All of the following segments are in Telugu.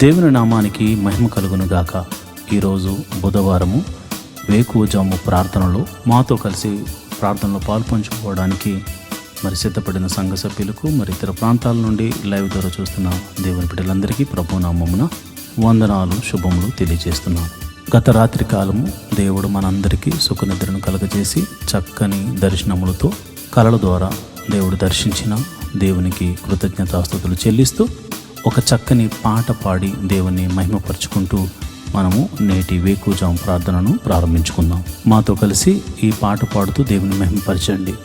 దేవుని నామానికి మహిమ కలుగునుగాక. ఈరోజు బుధవారము వేకువజాము ప్రార్థనలో మాతో కలిసి ప్రార్థనలో పాల్పంచుకోవడానికి సిద్ధపడిన సంఘ సభ్యులకు ఇతర ప్రాంతాల నుండి లైవ్ ద్వారా చూస్తున్న దేవుని బిడ్డలందరికీ ప్రభు నామమున వందనాలు శుభములు తెలియజేస్తున్నాను. గత రాత్రి కాలము దేవుడు మనందరికీ సుఖనిద్రను కలగజేసి చక్కని దర్శనములతో కలల ద్వారా దేవుడు దర్శించిన దేవునికి కృతజ్ఞతాస్తుతులు చెల్లిస్తూ ఒక చక్కని పాట పాడి దేవుని మహిమపరుచుకుంటూ మనము నేటి వేకువజాము ప్రార్థనను ప్రారంభించుకుందాం. మాతో కలిసి ఈ పాట పాడుతూ దేవుని మహిమపరచండి.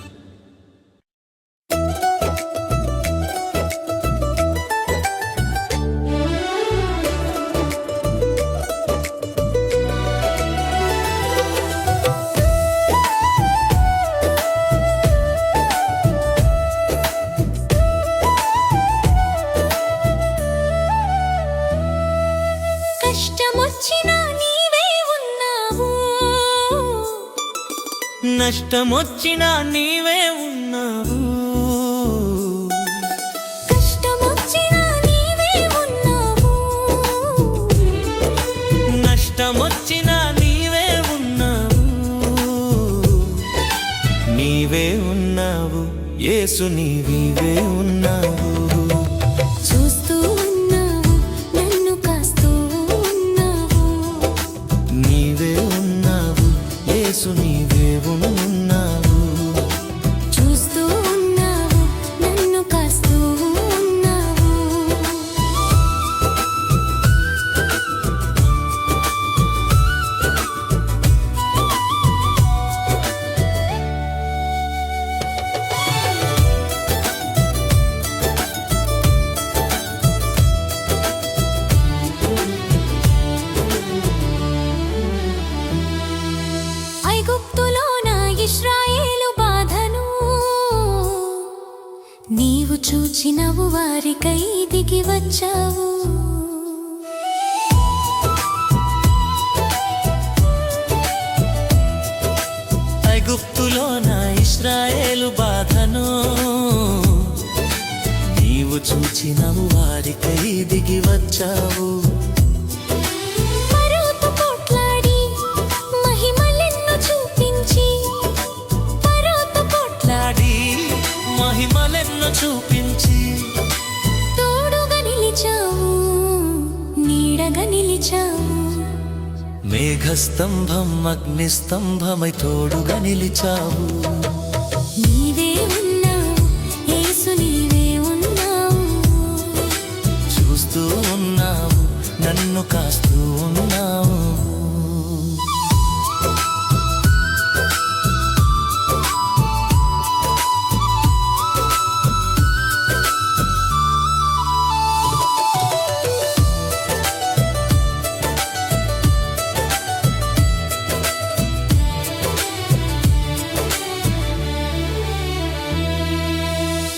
నష్టమొచ్చినా నీవే ఉన్నావు, కష్టమొచ్చినా నీవే ఉన్నావు, నష్టమొచ్చినా నీవే ఉన్నావు, నీవే ఉన్నావు యేసు, నీవే ఉన్నావు. చూస్తూ ఉన్నావు, నన్ను కాస్తూ ఉన్నావు, నీవే ఉన్నావు యేసు, నీవే ఉన్నావు. చూస్తూ ఉన్నావు, నన్ను కాస్తూ ఉన్నావు. ఐగుప్తులోన ఇశ్రాయేలు బాధను నీవు చూచినవు, వారికై దిగి వచ్చావు. ఐగుప్తులో నా ఇశ్రాయేలు బాధను నీవు చూచినవు, వారికై దిగి వచ్చావు. పరోతో పోట్లాడి మహిమలెన్నో చూపించి, పరోతో లాడి మహిమలెన్నో చూపించి, తోడుగా నిలిచావు, నీడగా నిలిచావు. మేఘస్తంభం అగ్నిస్తంభమై తోడుగా నిలిచావు. నీవే ఉన్నావు యేసు, నీవే ఉన్నావు. చూస్తూ ఉన్నావు, నన్ను కాస్తూ ఉన్నావు.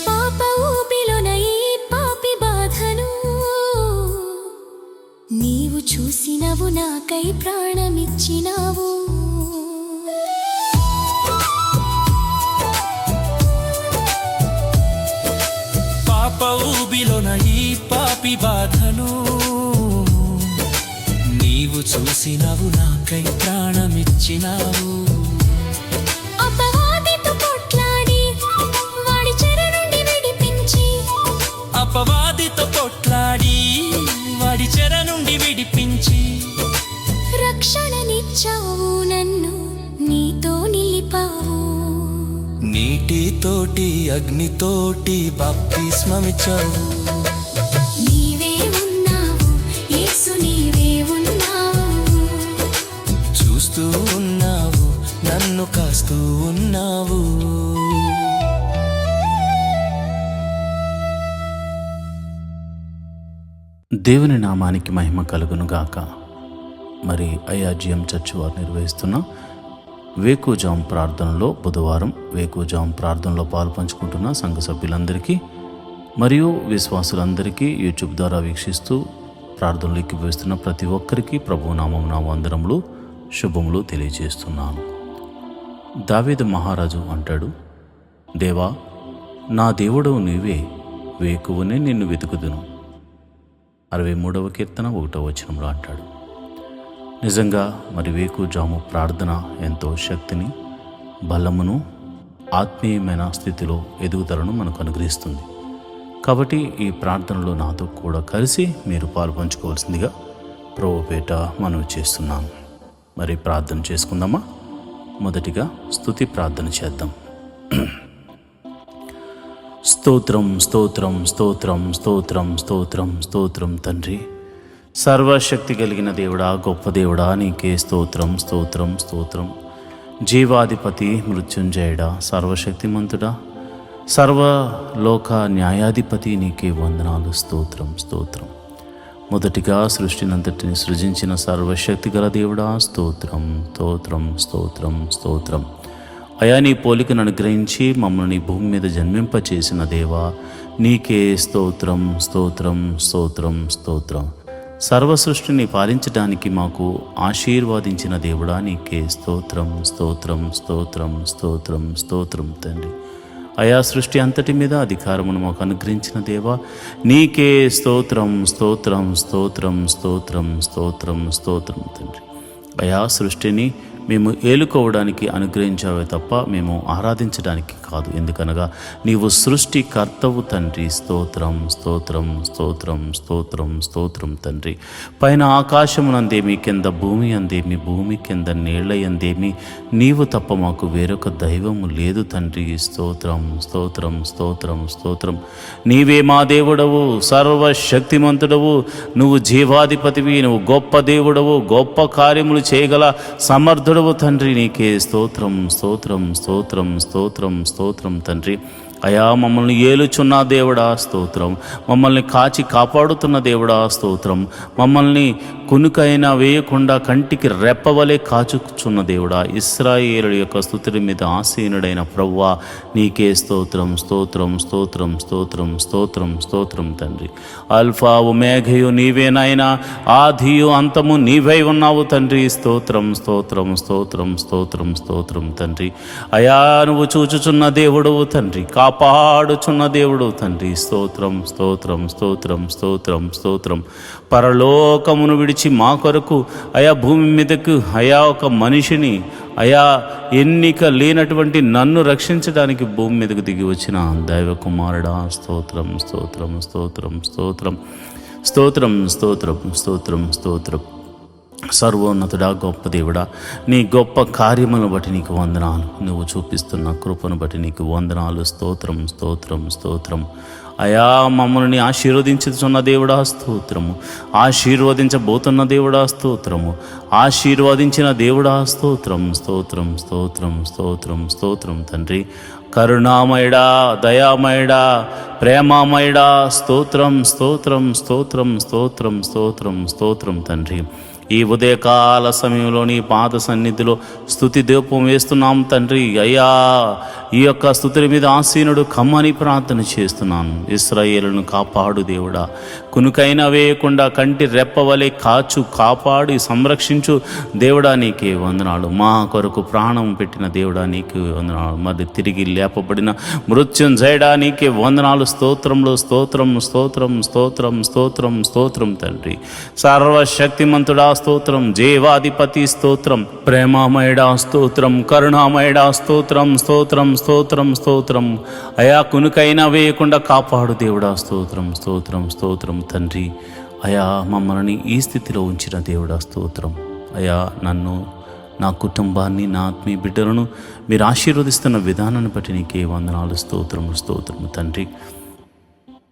పాప ఊబిలోన ఈ పాపి బాధను నీవు చూసినవు, నాకై ప్రాణమిచ్చినావు. పాప ఊబిలోన ఈ పాపి బాధను నీవు చూసినవు, నాకై ప్రాణమిచ్చినావు. అపవాదితో పోట్లాడి వాడి చెర నుండి విడిపించి, అపవాదితో కొట్లాడి వాడి చెర నుండి విడిపించి, రక్షణనిచ్చావు, నన్ను నీతో నిలిపావు. నీటితోటి అగ్నితోటి బాప్తిస్మమిచ్చావు. నీవే ఉన్నావు యేసు, నీవే ఉన్నావు. చూస్తూ ఉన్నావు, నన్ను కాస్తూ ఉన్నావు. దేవుని నామానికి మహిమ కలుగునుగాక. ఐఆర్జీఎం చర్చ్ వారు నిర్వహిస్తున్న వేకువజాము ప్రార్థనలో బుధవారం వేకువజాము ప్రార్థనలో పాల్పంచుకుంటున్న సంఘ సభ్యులందరికీ మరియు విశ్వాసులందరికీ యూట్యూబ్ ద్వారా వీక్షిస్తూ ప్రార్థనలు ఎక్కివేస్తున్న ప్రతి ఒక్కరికి ప్రభునామమున వందనములు శుభములు తెలియజేస్తున్నాను. దావీదు మహారాజు అంటాడు, దేవా నా దేవుడవు నీవే, వేకువనే నిన్ను వెతుకుదును. 63వ కీర్తన 1వ వచనంలో అంటాడు. నిజంగా మరి వేకుజాము ప్రార్థన ఎంతో శక్తిని, బలమును, ఆత్మీయమైన స్థితిలో ఎదుగుదలను మనకు అనుగ్రహిస్తుంది. కాబట్టి ఈ ప్రార్థనలో నాతో కూడా కలిసి మీరు పాల్పంచుకోవాల్సిందిగా ప్రభుపేట మనవి చేస్తున్నాను. మరి ప్రార్థన చేసుకుందామా? మొదటిగా స్తుతి ప్రార్థన చేద్దాం. స్తోత్రం స్తోత్రం స్తోత్రం స్తోత్రం స్తోత్రం స్తోత్రం తండ్రి, సర్వశక్తి కలిగిన దేవుడా, గొప్ప దేవుడా, నీకే స్తోత్రం స్తోత్రం స్తోత్రం. జీవాధిపతి, మృత్యుంజయుడా, సర్వశక్తిమంతుడా, సర్వలోక న్యాయాధిపతి, నీకే వందనాలు. స్తోత్రం స్తోత్రం. మొదటిగా సృష్టినంతటిని సృజించిన సర్వశక్తి గల దేవుడా, స్తోత్రం స్తోత్రం స్తోత్రం స్తోత్రం. అయా, నీ పోలికను అనుగ్రహించి మమ్మల్ని భూమి మీద జన్మింపచేసిన దేవా, నీకే స్తోత్రం స్తోత్రం స్తోత్రం స్తోత్రం. సర్వ సృష్టిని పాలించడానికి మాకు ఆశీర్వాదించిన దేవుడా, నీకే స్తోత్రం స్తోత్రం స్తోత్రం స్తోత్రం స్తోత్రం తండ్రి. అయా, సృష్టి అంతటి మీద అధికారమును మాకు అనుగ్రహించిన దేవా, నీకే స్తోత్రం స్తోత్రం స్తోత్రం స్తోత్రం స్తోత్రం స్తోత్రం తండ్రి. అయా, సృష్టిని మేము ఏలుకోవడానికి అనుగ్రహించావే తప్ప మేము ఆరాధించడానికి కాదు. ఎందుకనగా నీవు సృష్టికర్తవు తండ్రి. స్తోత్రం స్తోత్రం స్తోత్రం స్తోత్రం స్తోత్రం తండ్రి. పైన ఆకాశమునందేమి, కింద భూమి అందేమి, భూమి కింద నీళ్ల యందేమి నీవు తప్ప మాకు వేరొక దైవము లేదు తండ్రి. స్తోత్రం స్తోత్రం స్తోత్రం స్తోత్రం. నీవే మా దేవుడవు, సర్వశక్తిమంతుడవు, నువ్వు జీవాధిపతివి, నువ్వు గొప్ప దేవుడవు, గొప్ప కార్యములు చేయగల సమర్థుడవు తండ్రి. నీకే స్తోత్రం స్తోత్రం స్తోత్రం స్తోత్రం స్తోత్రం తండ్రి. అయా, మమ్మల్ని ఏలుచున్న దేవుడా స్తోత్రం, మమ్మల్ని కాచి కాపాడుతున్న దేవుడా స్తోత్రం, మమ్మల్ని కునుకైనా వేయకుండా కంటికి రెప్పవలే కాచుచున్న దేవుడా, ఇశ్రాయేలుల యొక్క స్తుతుల మీద ఆసీనుడైన ప్రభువా, నీకే స్తోత్రం స్తోత్రం స్తోత్రం స్తోత్రం స్తోత్రం స్తోత్రం తండ్రి. అల్ఫా ఒమేఘయు నీవేనాయనా, ఆదియు అంతము నీవై ఉన్నావు తండ్రి. స్తోత్రం స్తోత్రం స్తోత్రం స్తోత్రం స్తోత్రం తండ్రి. అయా, నువ్వు చూచుచున్న దేవుడవు తండ్రి, కాపాడుచున్న దేవుడు తండ్రి. స్తోత్రం స్తోత్రం స్తోత్రం స్తోత్రం స్తోత్రం. పరలోకమును విడిచి మా కొరకు అయా భూమి మీదకు అయా ఒక మనిషిని, అయా ఎన్నిక లేనటువంటి నన్ను రక్షించడానికి భూమి మీదకు దిగి వచ్చిన దైవ కుమారుడా, స్తోత్రం స్తోత్రం స్తోత్రం స్తోత్రం స్తోత్రం స్తోత్రం స్తోత్రం స్తోత్రం. సర్వోన్నతుడా, గొప్ప దేవుడా, నీ గొప్ప కార్యములను బట్టి నీకు వందనాలు. నువ్వు చూపిస్తున్న కృపను బట్టి నీకు వందనాలు. స్తోత్రం స్తోత్రం స్తోత్రం. అయా, మమ్మల్ని ఆశీర్వదించుతున్న దేవుడా స్తోత్రము, ఆశీర్వదించబోతున్న దేవుడా స్తోత్రము, ఆశీర్వదించిన దేవుడా స్తోత్రం స్తోత్రం స్తోత్రం స్తోత్రం స్తోత్రం తండ్రి. కరుణామయుడా, దయామయుడా, ప్రేమామయుడా, స్తోత్రం స్తోత్రం స్తోత్రం స్తోత్రం స్తోత్రం స్తోత్రం తండ్రి. ఈ ఉదయకాల సమయంలో నీ పాద సన్నిధిలో స్తుతి దీపం వేస్తున్నాం తండ్రి. అయ్యా, ఈ యొక్క స్తుతుల మీద ఆసీనుడు కమ్మని ప్రార్థన చేస్తున్నాను. ఇశ్రాయేలును కాపాడు దేవుడా, కునుకైనా వేయకుండా కంటి రెప్పవలే కాచు, కాపాడి సంరక్షించు దేవుడా, నీకే వందనాలు. మా కొరకు ప్రాణం పెట్టిన దేవుడా, నీకే వందనాలు. మరి తిరిగి లేపబడిన మృత్యుంజయుడా, నీకే వందనాలు. స్తోత్రంలో స్తోత్రం స్తోత్రం స్తోత్రం స్తోత్రం స్తోత్రం తండ్రి. సర్వశక్తిమంతుడా స్తోత్రం, జీవాధిపతి స్తోత్రం, ప్రేమామయుడా స్తోత్రం, కరుణామయుడా స్తోత్రం స్తోత్రం స్తోత్రం స్తోత్రం. అయా, కునుకైనా వేయకుండా కాపాడు దేవుడా, స్తోత్రం స్తోత్రం స్తోత్రం తండ్రి. అయా, మమ్మల్ని ఈ స్థితిలో ఉంచిన దేవుడా స్తోత్రం. అయా, నన్ను, నా కుటుంబాన్ని, నా ఆత్మీయ బిడ్డలను మీరు ఆశీర్వదిస్తున్న విధానాన్ని బట్టి నీకే వందనాలు. స్తోత్రం స్తోత్రం తండ్రి.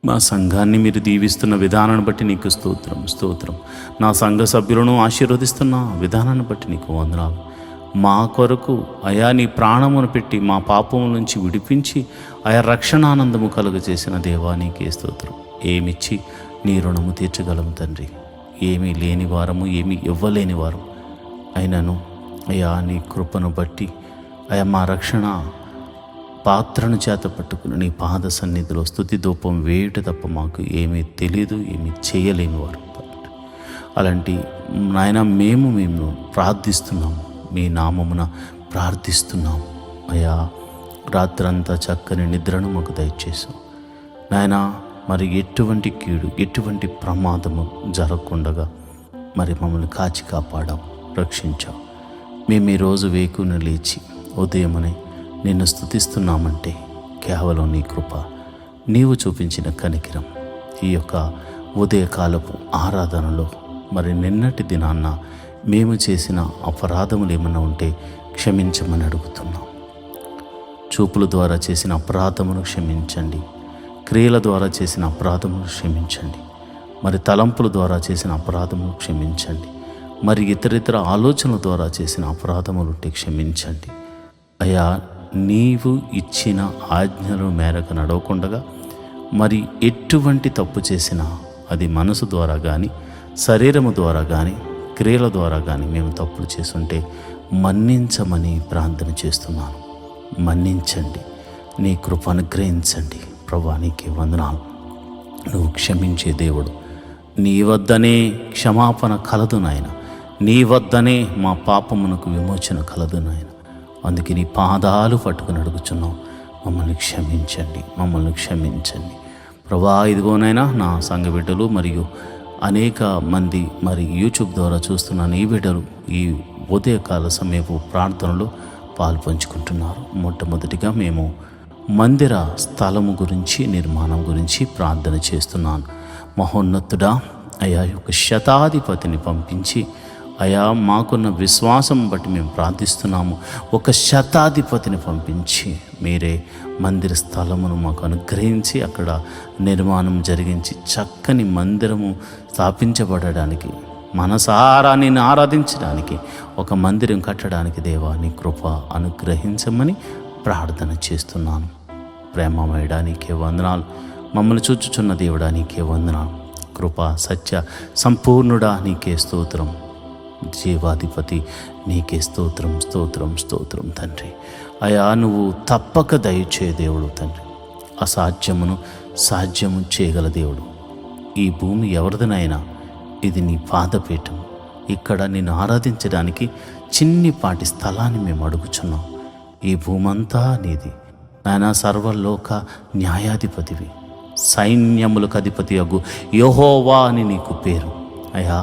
మా సంఘాన్ని మీరు దీవిస్తున్న విధానాన్ని బట్టి నీకు స్తోత్రం స్తోత్రం. నా సంఘ సభ్యులను ఆశీర్వదిస్తున్న విధానాన్ని బట్టి నీకు వందనాలు. మా కొరకు అయా నీ ప్రాణమును పెట్టి మా పాపము నుంచి విడిపించి ఆయా రక్షణానందము కలుగజేసిన దేవా, నీకే స్తోత్రం. ఏమిచ్చి నీ రుణము తీర్చగలము తండ్రి. ఏమీ లేని వారము, ఏమీ ఇవ్వలేని వారం అయినను అయా నీ కృపను బట్టి అయా మా రక్షణ పాత్రను చేత పట్టుకుని నీ పాద సన్నిధిలో స్తుతి ధూపం వేయుట తప్ప మాకు ఏమీ తెలియదు, ఏమీ చేయలేని వారు. అలాంటి నాయన మేము ప్రార్థిస్తున్నాము, మీ నామమున ప్రార్థిస్తున్నాము. అయ్యా, రాత్రంతా చక్కని నిద్రను మాకు దయచేసాం నాయన. మరి ఎటువంటి కీడు ఎటువంటి ప్రమాదము జరగకుండగా మరి మమ్మల్ని కాచి కాపాడావు, రక్షించావు. మేము ఈరోజు వేకుని లేచి ఉదయమని నిన్ను స్తుతిస్తున్నామంటే కేవలం నీ కృప, నీవు చూపించిన కనికిరం. ఈ యొక్క ఉదయకాలపు ఆరాధనలో మరి నిన్నటి దినాన్న మేము చేసిన అపరాధములు ఏమైనా ఉంటే క్షమించమని అడుగుతున్నాం. చూపుల ద్వారా చేసిన అపరాధమును క్షమించండి, క్రియల ద్వారా చేసిన అపరాధమును క్షమించండి, మరి తలంపుల ద్వారా చేసిన అపరాధమును క్షమించండి, మరి ఇతరితర ఆలోచనల ద్వారా చేసిన అపరాధములు ఉంటే క్షమించండి. అయ్యా, నీవు ఇచ్చిన ఆజ్ఞల మేరకు నడవకుండగా మరి ఎటువంటి తప్పు చేసినా అది మనసు ద్వారా కానీ శరీరము ద్వారా కానీ క్రియల ద్వారా కానీ మేము తప్పులు చేసుంటే మన్నించమని ప్రార్థన చేస్తున్నాను. మన్నించండి, నీ కృప అనుగ్రహించండి. ప్రభువా, నీకే వందనాలు. నువ్వు క్షమించే దేవుడు. నీ వద్దనే క్షమాపణ కలదు నాయన, నీ వద్దనే మా పాపమునకు విమోచన కలదు నాయన. అందుకే నీ పాదాలు పట్టుకుని అడుగుచున్నాం, మమ్మల్ని క్షమించండి, మమ్మల్ని క్షమించండి. ప్రభువా, ఇదిగోనైనా నా సంఘ బిడ్డలు మరియు అనేక మంది మరి యూట్యూబ్ ద్వారా చూస్తున్న నీ బిడ్డలు ఈ ఉదయకాల సమయపు ప్రార్థనలో పాలు పంచుకుంటున్నారు. మొట్టమొదటిగా మేము మందిర స్థలము గురించి, నిర్మాణం గురించి ప్రార్థన చేస్తున్నాను. మహోన్నతుడా, అయా యొక్క శతాధిపతిని పంపించి, అయా మాకున్న విశ్వాసం బట్టి మేము ప్రార్థిస్తున్నాము. ఒక శతాధిపతిని పంపించి మీరే మందిర స్థలమును మాకు అనుగ్రహించి అక్కడ నిర్మాణం జరిగించి చక్కని మందిరము స్థాపించబడడానికి, మనసారా నిన్ను ఆరాధించడానికి, ఒక మందిరం కట్టడానికి దేవా నీ కృప అనుగ్రహించమని ప్రార్థన చేస్తున్నాను. ప్రేమమయుడా, నీకే వందనాలు. మమ్మల్ని చూచుచున్న దేవుడా, నీకే వందనాలు. కృప సత్య సంపూర్ణుడా, నీకే స్తోత్రం. జీవాధిపతి, నీకే స్తోత్రం, స్తోత్రం, స్తోత్రం తండ్రి. అయా, నువ్వు తప్పక దయచే దేవుడు తండ్రి. అసాధ్యమును సాధ్యము చేయగల దేవుడు. ఈ భూమి ఎవరిదనైనా ఇది నీ పాదపీఠం. ఇక్కడ నిన్ను ఆరాధించడానికి చిన్నిపాటి స్థలాన్ని మేము అడుగుచున్నాం. ఈ భూమంతా నీది నాయనా. సర్వలోక న్యాయాధిపతివి, సైన్యములకు అధిపతి అగు యెహోవా అని నీకు పేరు. అయా,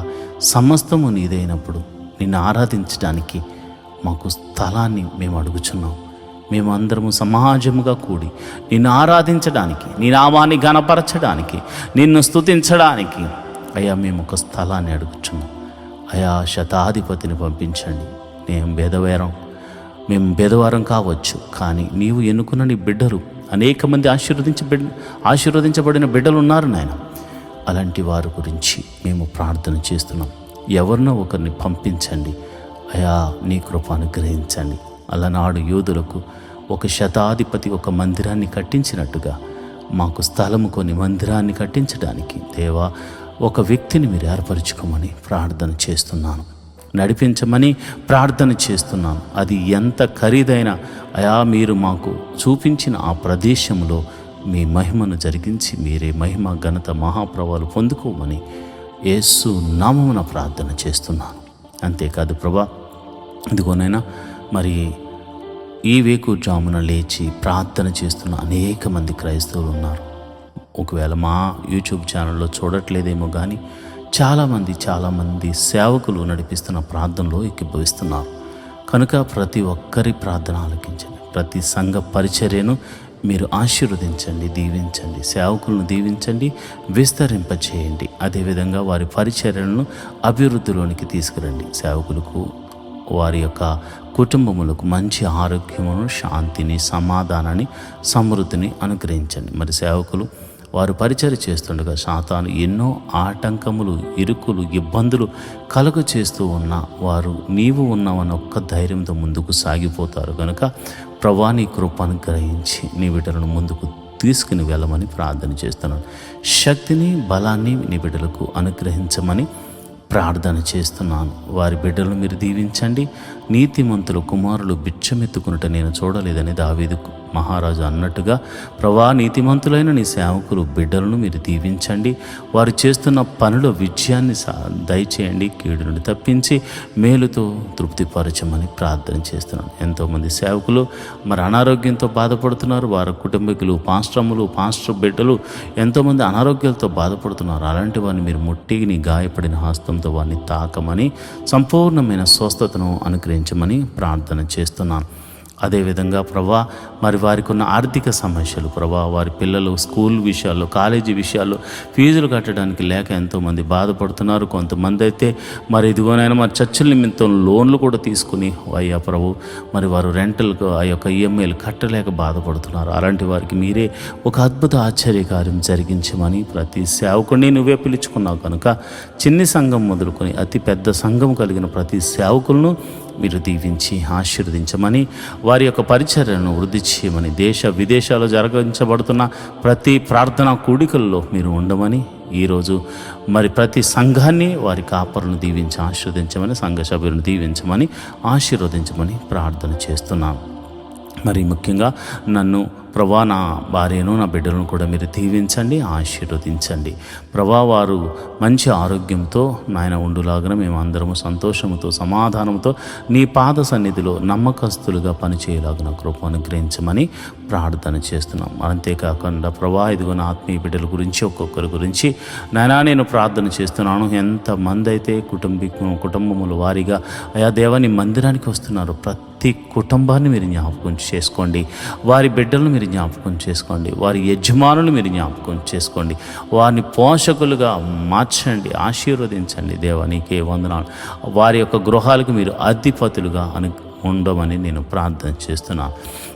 సమస్తము నీదైనప్పుడు నిన్ను ఆరాధించడానికి మాకు స్థలాన్ని మేము అడుగుచున్నాం. మేము అందరము సమాజముగా కూడి నిన్ను ఆరాధించడానికి, నీ నామాన్ని ఘనపరచడానికి, నిన్ను స్తుతించడానికి అయ్యా మేము ఒక స్థలాన్ని అడుగుచున్నాం. అయా, శతాధిపతిని పంపించండి. మేము బెదవారం కావచ్చు, కానీ నీవు ఎన్నుకున్న నీ బిడ్డలు అనేక మంది ఆశీర్వదించబడిన బిడ్డలు ఉన్నారు నాయన. అలాంటి వారి గురించి మేము ప్రార్థన చేస్తున్నాం. ఎవరినో ఒకరిని పంపించండి అయా, నీ కృప అనుగ్రహించండి. అలనాడు యూదులకు ఒక శతాధిపతి ఒక మందిరాన్ని కట్టించినట్టుగా మాకు స్థలము కొని మందిరాన్ని కట్టించడానికి దేవా ఒక వ్యక్తిని మీరు ఏర్పరచుకోమని ప్రార్థన చేస్తున్నాను. నడిపించమని ప్రార్థన చేస్తున్నాను. అది ఎంత ఖరీదైన అయా, మీరు మాకు చూపించిన ఆ ప్రదేశంలో మీ మహిమను జరిగించి మీరే మహిమ ఘనత మహాప్రభావాలు పొందుకోమని యేసు నామమున ప్రార్థన చేస్తున్నాను. అంతేకాదు ప్రభా, ఇదిగోనైనా మరి ఈ వేకుజామున లేచి ప్రార్థన చేస్తున్న అనేక మంది క్రైస్తవులు ఉన్నారు. ఒకవేళ మా యూట్యూబ్ ఛానల్లో చూడట్లేదేమో కానీ చాలామంది సేవకులు నడిపిస్తున్న ప్రార్థనలో ఎక్కిభవిస్తున్నారు. కనుక ప్రతి ఒక్కరి ప్రార్థన ఆలకించండి. ప్రతి సంఘ పరిచర్యను మీరు ఆశీర్వదించండి, దీవించండి. సేవకులను దీవించండి, విస్తరింపచేయండి. అదేవిధంగా వారి పరిచర్యలను అభివృద్ధిలోనికి తీసుకురండి. సేవకులకు, వారి యొక్క కుటుంబములకు మంచి ఆరోగ్యమును, శాంతిని, సమాధానాన్ని, సమృద్ధిని అనుగ్రహించండి. మరి సేవకులు వారు పరిచర్య చేస్తుండగా సాతాను ఎన్నో ఆటంకములు, ఇరుకులు, ఇబ్బందులు కలుగ చేస్తూ ఉన్న వారు నీవు ఉన్నావన్న ఒక్క ధైర్యంతో ముందుకు సాగిపోతారు. కనుక ప్రభువా, నీ కృప అనుగ్రహించి నీ బిడ్డలను ముందుకు తీసుకుని వెళ్ళమని ప్రార్థన చేస్తున్నాను. శక్తిని, బలాన్ని నీ బిడ్డలకు అనుగ్రహించమని ప్రార్థన చేస్తున్నాను. వారి బిడ్డలను మీరు దీవించండి. నీతిమంతులు కుమారులు బిచ్చమెత్తుకునుట నేను చూడలేదని దావీదు మహారాజు అన్నట్టుగా ప్రభా, నీతిమంతులైన నీ సేవకులు బిడ్డలను మీరు దీవించండి. వారు చేస్తున్న పనిలో విజయాన్ని దయచేయండి. కీడు నుండి తప్పించి మేలుతో తృప్తిపరచమని ప్రార్థన చేస్తున్నాను. ఎంతోమంది సేవకులు మరి అనారోగ్యంతో బాధపడుతున్నారు. వారి కుటుంబీకులు, పాస్టర్ బిడ్డలు ఎంతోమంది అనారోగ్యాలతో బాధపడుతున్నారు. అలాంటి వారిని మీరు ముట్టిని గాయపడిన హస్తంతో వారిని తాకమని, సంపూర్ణమైన స్వస్థతను అనుగ్రహించమని ప్రార్థన చేస్తున్నాను. అదేవిధంగా ప్రభా, మరి వారికి ఉన్న ఆర్థిక సమస్యలు ప్రభా, వారి పిల్లలు స్కూల్ విషయాల్లో, కాలేజీ విషయాల్లో ఫీజులు కట్టడానికి లేక ఎంతోమంది బాధపడుతున్నారు. కొంతమంది అయితే మరి ఇదిగోనైనా మరి చర్చల నిమిత్తం లోన్లు కూడా తీసుకుని అయ్యా ప్రభు, మరి వారు రెంటల్కు ఆ యొక్క ఈఎంఐలు కట్టలేక బాధపడుతున్నారు. అలాంటి వారికి మీరే ఒక అద్భుత ఆశ్చర్యకార్యం జరిగించమని, ప్రతి సేవకుడిని నువ్వే పిలుచుకున్నావు కనుక చిన్ని సంఘం మొదలుకొని అతి పెద్ద సంఘం కలిగిన ప్రతి సేవకులను మీరు దీవించి ఆశీర్వదించమని, వారి యొక్క పరిచర్యను వృద్ధి చేయమని, దేశ విదేశాల్లో జరిగించబడుతున్న ప్రతి ప్రార్థనా కూడికల్లో మీరు ఉండమని, ఈరోజు మరి ప్రతి సంఘాన్ని వారి కాపరులను దీవించి ఆశీర్వదించమని, సంఘ సభ్యులను దీవించమని ఆశీర్వదించమని ప్రార్థన చేస్తున్నాను. మరి ముఖ్యంగా నన్ను ప్రభా, నా భార్యను, నా బిడ్డలను కూడా మీరు దీవించండి, ఆశీర్వదించండి. ప్రభా, వారు మంచి ఆరోగ్యంతో నాయన ఉండులాగా మేము అందరము సంతోషంతో, సమాధానంతో నీ పాద సన్నిధిలో నమ్మకస్తులుగా పనిచేయలాగా కృప అనుగ్రహించమని ప్రార్థన చేస్తున్నాం. అంతేకాకుండా ప్రభా, ఇదిగో నా ఆత్మీయ బిడ్డల గురించి ఒక్కొక్కరి గురించి నాయనా నేను ప్రార్థన చేస్తున్నాను. ఎంతమంది అయితే కుటుంబముల వారిగా అయా దేవా నీ మందిరానికి వస్తున్నారు, ప్రతి కుటుంబాన్ని మీరు జ్ఞాపకం చేసుకోండి. వారి బిడ్డలను మీరు జ్ఞాపకం చేసుకోండి. వారి యజమానులు మీరు జ్ఞాపకం చేసుకోండి. వారిని పోషకులుగా మార్చండి, ఆశీర్వదించండి. దేవా నీకే వందనాలు. వారి యొక్క గృహాలకు మీరు అధిపతులుగా ఉండమని నేను ప్రార్థన చేస్తున్నాను.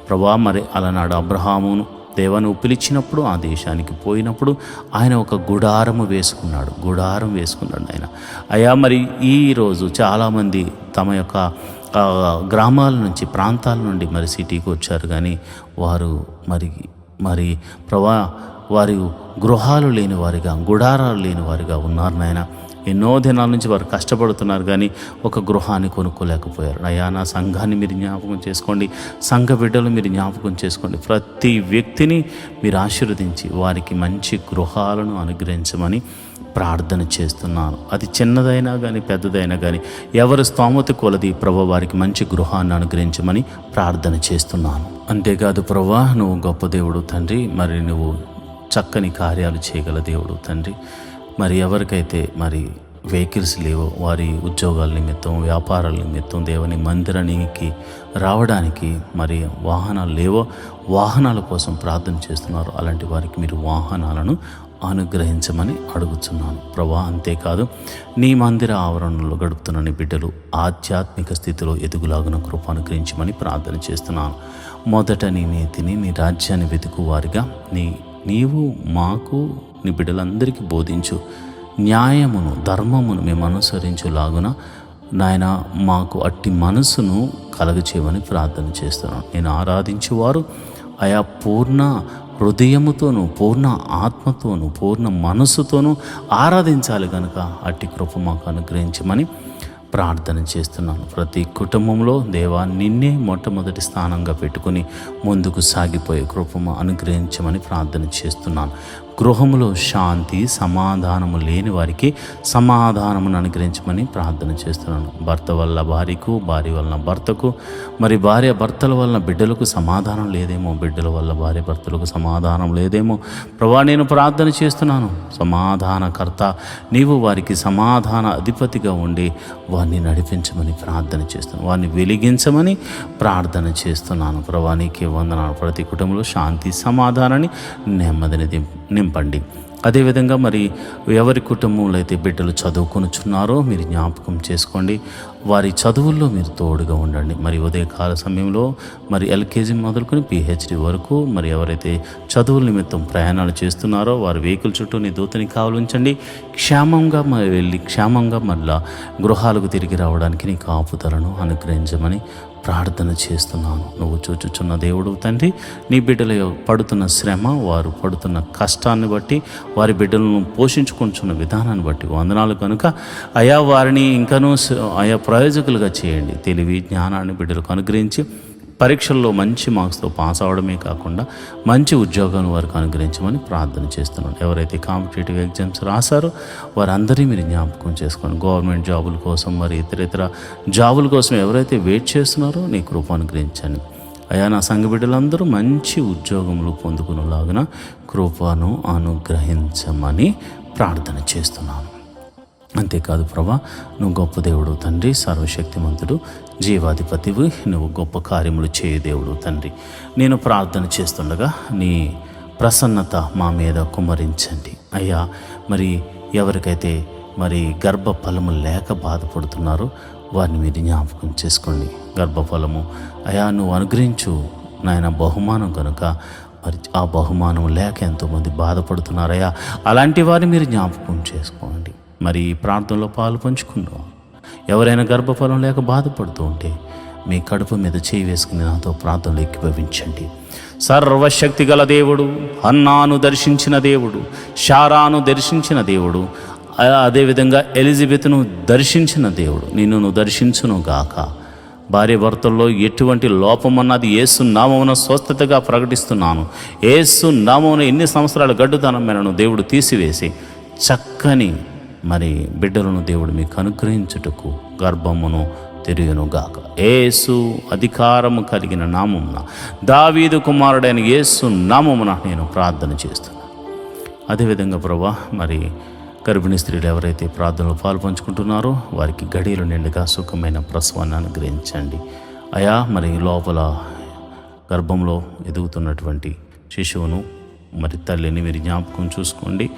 ప్రభా, మరి అలనాడు అబ్రహామును దేవాను పిలిచినప్పుడు ఆ దేశానికి పోయినప్పుడు ఆయన ఒక గుడారం వేసుకున్నాడు ఆయన. అయ్యా మరి ఈరోజు చాలామంది తమ యొక్క గ్రామాల నుంచి, ప్రాంతాల నుండి మరి సిటీకి వచ్చారు, కానీ వారు మరి ప్రభా, వారి గృహాలు లేని వారిగా, గుడారాలు లేని వారిగా ఉన్నారు నాయన. ఎన్నో దినాల నుంచి వారు కష్టపడుతున్నారు, కానీ ఒక గృహాన్ని కొనుక్కోలేకపోయారు. అయ్యా నా సంఘాన్ని మీరు జ్ఞాపకం చేసుకోండి, సంఘ బిడ్డలు మీరు జ్ఞాపకం చేసుకోండి. ప్రతి వ్యక్తిని మీరు ఆశీర్వదించి వారికి మంచి గృహాలను అనుగ్రహించమని ప్రార్థన చేస్తున్నాను. అది చిన్నదైనా కానీ పెద్దదైనా కానీ ఎవరి స్తోమత కొలది ప్రభు వారికి మంచి గృహాన్ని అనుగ్రహించమని ప్రార్థన చేస్తున్నాను. అంతేకాదు ప్రభా, నువ్వు గొప్ప దేవుడు తండ్రి. మరి నువ్వు చక్కని కార్యాలు చేయగల దేవుడు తండ్రి. మరి ఎవరికైతే మరి వెహికల్స్ లేవో, వారి ఉద్యోగాల నిమిత్తం, వ్యాపారాల నిమిత్తం దేవుని మందిరానికి రావడానికి మరి వాహనాలు లేవో, వాహనాల కోసం ప్రార్థన చేస్తున్నారు. అలాంటి వారికి మీరు వాహనాలను అనుగ్రహించమని అడుగుతున్నాను ప్రభా. అంతేకాదు నీ మందిర ఆవరణలో గడుపుతున్న నీ బిడ్డలు ఆధ్యాత్మిక స్థితిలో ఎదుగులాగున కృప అనుగ్రహించమని ప్రార్థన చేస్తున్నాను. మొదట నీ నీతిని, నీ రాజ్యాన్ని వెతుకు వారిగా నీవు మాకు, నీ బిడ్డలందరికీ బోధించు. న్యాయమును, ధర్మమును మేము అనుసరించులాగున నాయన మాకు అట్టి మనసును కలగచేయమని ప్రార్థన చేస్తున్నాను. నేను ఆరాధించేవారు ఆయా పూర్ణ హృదయముతోనూ, పూర్ణ ఆత్మతోనూ, పూర్ణ మనస్సుతోనూ ఆరాధించాలి కనుక అట్టి కృప మాకు అనుగ్రహించమని ప్రార్థన చేస్తున్నాను. ప్రతి కుటుంబంలో దేవా నిన్నే మొట్టమొదటి స్థానంగా పెట్టుకుని ముందుకు సాగిపోయే కృపము అనుగ్రహించమని ప్రార్థన చేస్తున్నాను. గృహములో శాంతి సమాధానము లేని వారికి సమాధానమును అనుగ్రహించమని ప్రార్థన చేస్తున్నాను. భర్త వల్ల భార్యకు, భార్య వలన భర్తకు, మరి భార్య భర్తల వలన బిడ్డలకు సమాధానం లేదేమో, బిడ్డల వల్ల భార్య భర్తలకు సమాధానం లేదేమో. ప్రభా, నేను ప్రార్థన చేస్తున్నాను. సమాధానకర్త నీవు వారికి సమాధాన అధిపతిగా ఉండి వారిని నడిపించమని ప్రార్థన చేస్తున్నాను. వారిని వెలిగించమని ప్రార్థన చేస్తున్నాను. ప్రభా, నీకే వందనాలు. ప్రతి కుటుంబంలో శాంతి సమాధానాన్ని, నెమ్మదిని నింపండి. అదేవిధంగా మరి ఎవరి కుటుంబంలో అయితే బిడ్డలు చదువుకొనుచున్నారో మీరు జ్ఞాపకం చేసుకోండి. వారి చదువుల్లో మీరు తోడుగా ఉండండి. మరి ఉదయకాల సమయంలో మరి ఎల్కేజీ మొదలుకొని పిహెచ్డి వరకు మరి ఎవరైతే చదువుల నిమిత్తం ప్రయాణాలు చేస్తున్నారో వారి వెహికల్ చుట్టూ నీ దూతని కావలి ఉంచండి. క్షేమంగా మరి వెళ్ళి క్షేమంగా మళ్ళా గృహాలకు తిరిగి రావడానికి నీ కాపుదలను అనుగ్రహించమని ప్రార్థన చేస్తున్నాను. నువ్వు చూచుచున్న దేవుడు తండ్రి, నీ బిడ్డల పడుతున్న శ్రమ, వారు పడుతున్న కష్టాన్ని బట్టి, వారి బిడ్డలను పోషించుకుంటున్న విధానాన్ని బట్టి వందనాలు కనుక అయా వారిని ఇంకనూ ఆయా ప్రయోజకులుగా చేయండి. తెలివి జ్ఞానాన్ని బిడ్డలకు అనుగ్రహించి పరీక్షల్లో మంచి మార్క్స్తో పాస్ అవడమే కాకుండా మంచి ఉద్యోగాన్ని వారికి అనుగ్రహించమని ప్రార్థన చేస్తున్నాను. ఎవరైతే కాంపిటేటివ్ ఎగ్జామ్స్ రాశారో వారందరినీ మీరు జ్ఞాపకం చేసుకోండి. గవర్నమెంట్ జాబుల కోసం మరి ఇతర జాబుల కోసం ఎవరైతే వెయిట్ చేస్తున్నారో నీ కృప అనుగ్రహించండి. అయా నా సంఘ బిడ్డలందరూ మంచి ఉద్యోగములు పొందుకునేలాగున కృపను అనుగ్రహించమని ప్రార్థన చేస్తున్నాను. అంతేకాదు ప్రభా, నువ్వు గొప్ప దేవుడు తండ్రి, సర్వశక్తిమంతుడు, జీవాధిపతివి, నువ్వు గొప్ప కార్యములు చేయ దేవుడు తండ్రి. నేను ప్రార్థన చేస్తుండగా నీ ప్రసన్నత మా మీద కుమ్మరించండి అయ్యా. మరి ఎవరికైతే మరి గర్భఫలము లేక బాధపడుతున్నారో వారిని మీరు జ్ఞాపకం చేసుకోండి. గర్భఫలము అయా నువ్వు అనుగ్రహించు నాయన బహుమానం కనుక మరి ఆ బహుమానం లేక ఎంతోమంది బాధపడుతున్నారయ్యా. అలాంటి వారిని మీరు జ్ఞాపకం చేసుకోండి. మరి ప్రార్థనలో పాలు పంచుకున్నాం. ఎవరైనా గర్భఫలం లేక బాధపడుతూ ఉంటే మీ కడుపు మీద చేయి వేసుకుని నాతో ప్రార్థనలు ఏకీభవించండి. సర్వశక్తి గల దేవుడు, హన్నాను దర్శించిన దేవుడు, శారాను దర్శించిన దేవుడు, అదేవిధంగా ఎలిజబెత్ను దర్శించిన దేవుడు నిన్ను దర్శించును గాక. భార్య భర్తల్లో ఎటువంటి లోపమన్నది యేసు నామమున స్వస్థతగా ప్రకటిస్తున్నాను. యేసు నామమున ఎన్ని సంవత్సరాల గడ్డుతనమైనను దేవుడు తీసివేసి చక్కని మరి బిడ్డలను దేవుడు మీకు అనుగ్రహించుటకు గర్భమును తెరుగునుగాక. యేసు అధికారము కలిగిన నామమున, దావీదు కుమారుడైన యేసు నామమున నేను ప్రార్థన చేస్తున్నాను. అదేవిధంగా ప్రభా, మరి గర్భిణీ స్త్రీలు ఎవరైతే ప్రార్థనలో పాల్పంచుకుంటున్నారో వారికి గడియలు నిండుగా సుఖమైన ప్రసవాన్ని అనుగ్రహించండి అయా. మరి లోపల గర్భంలో ఎదుగుతున్నటువంటి శిశువును మరి తల్లిని మీరు జ్ఞాపకం చూసుకోండి.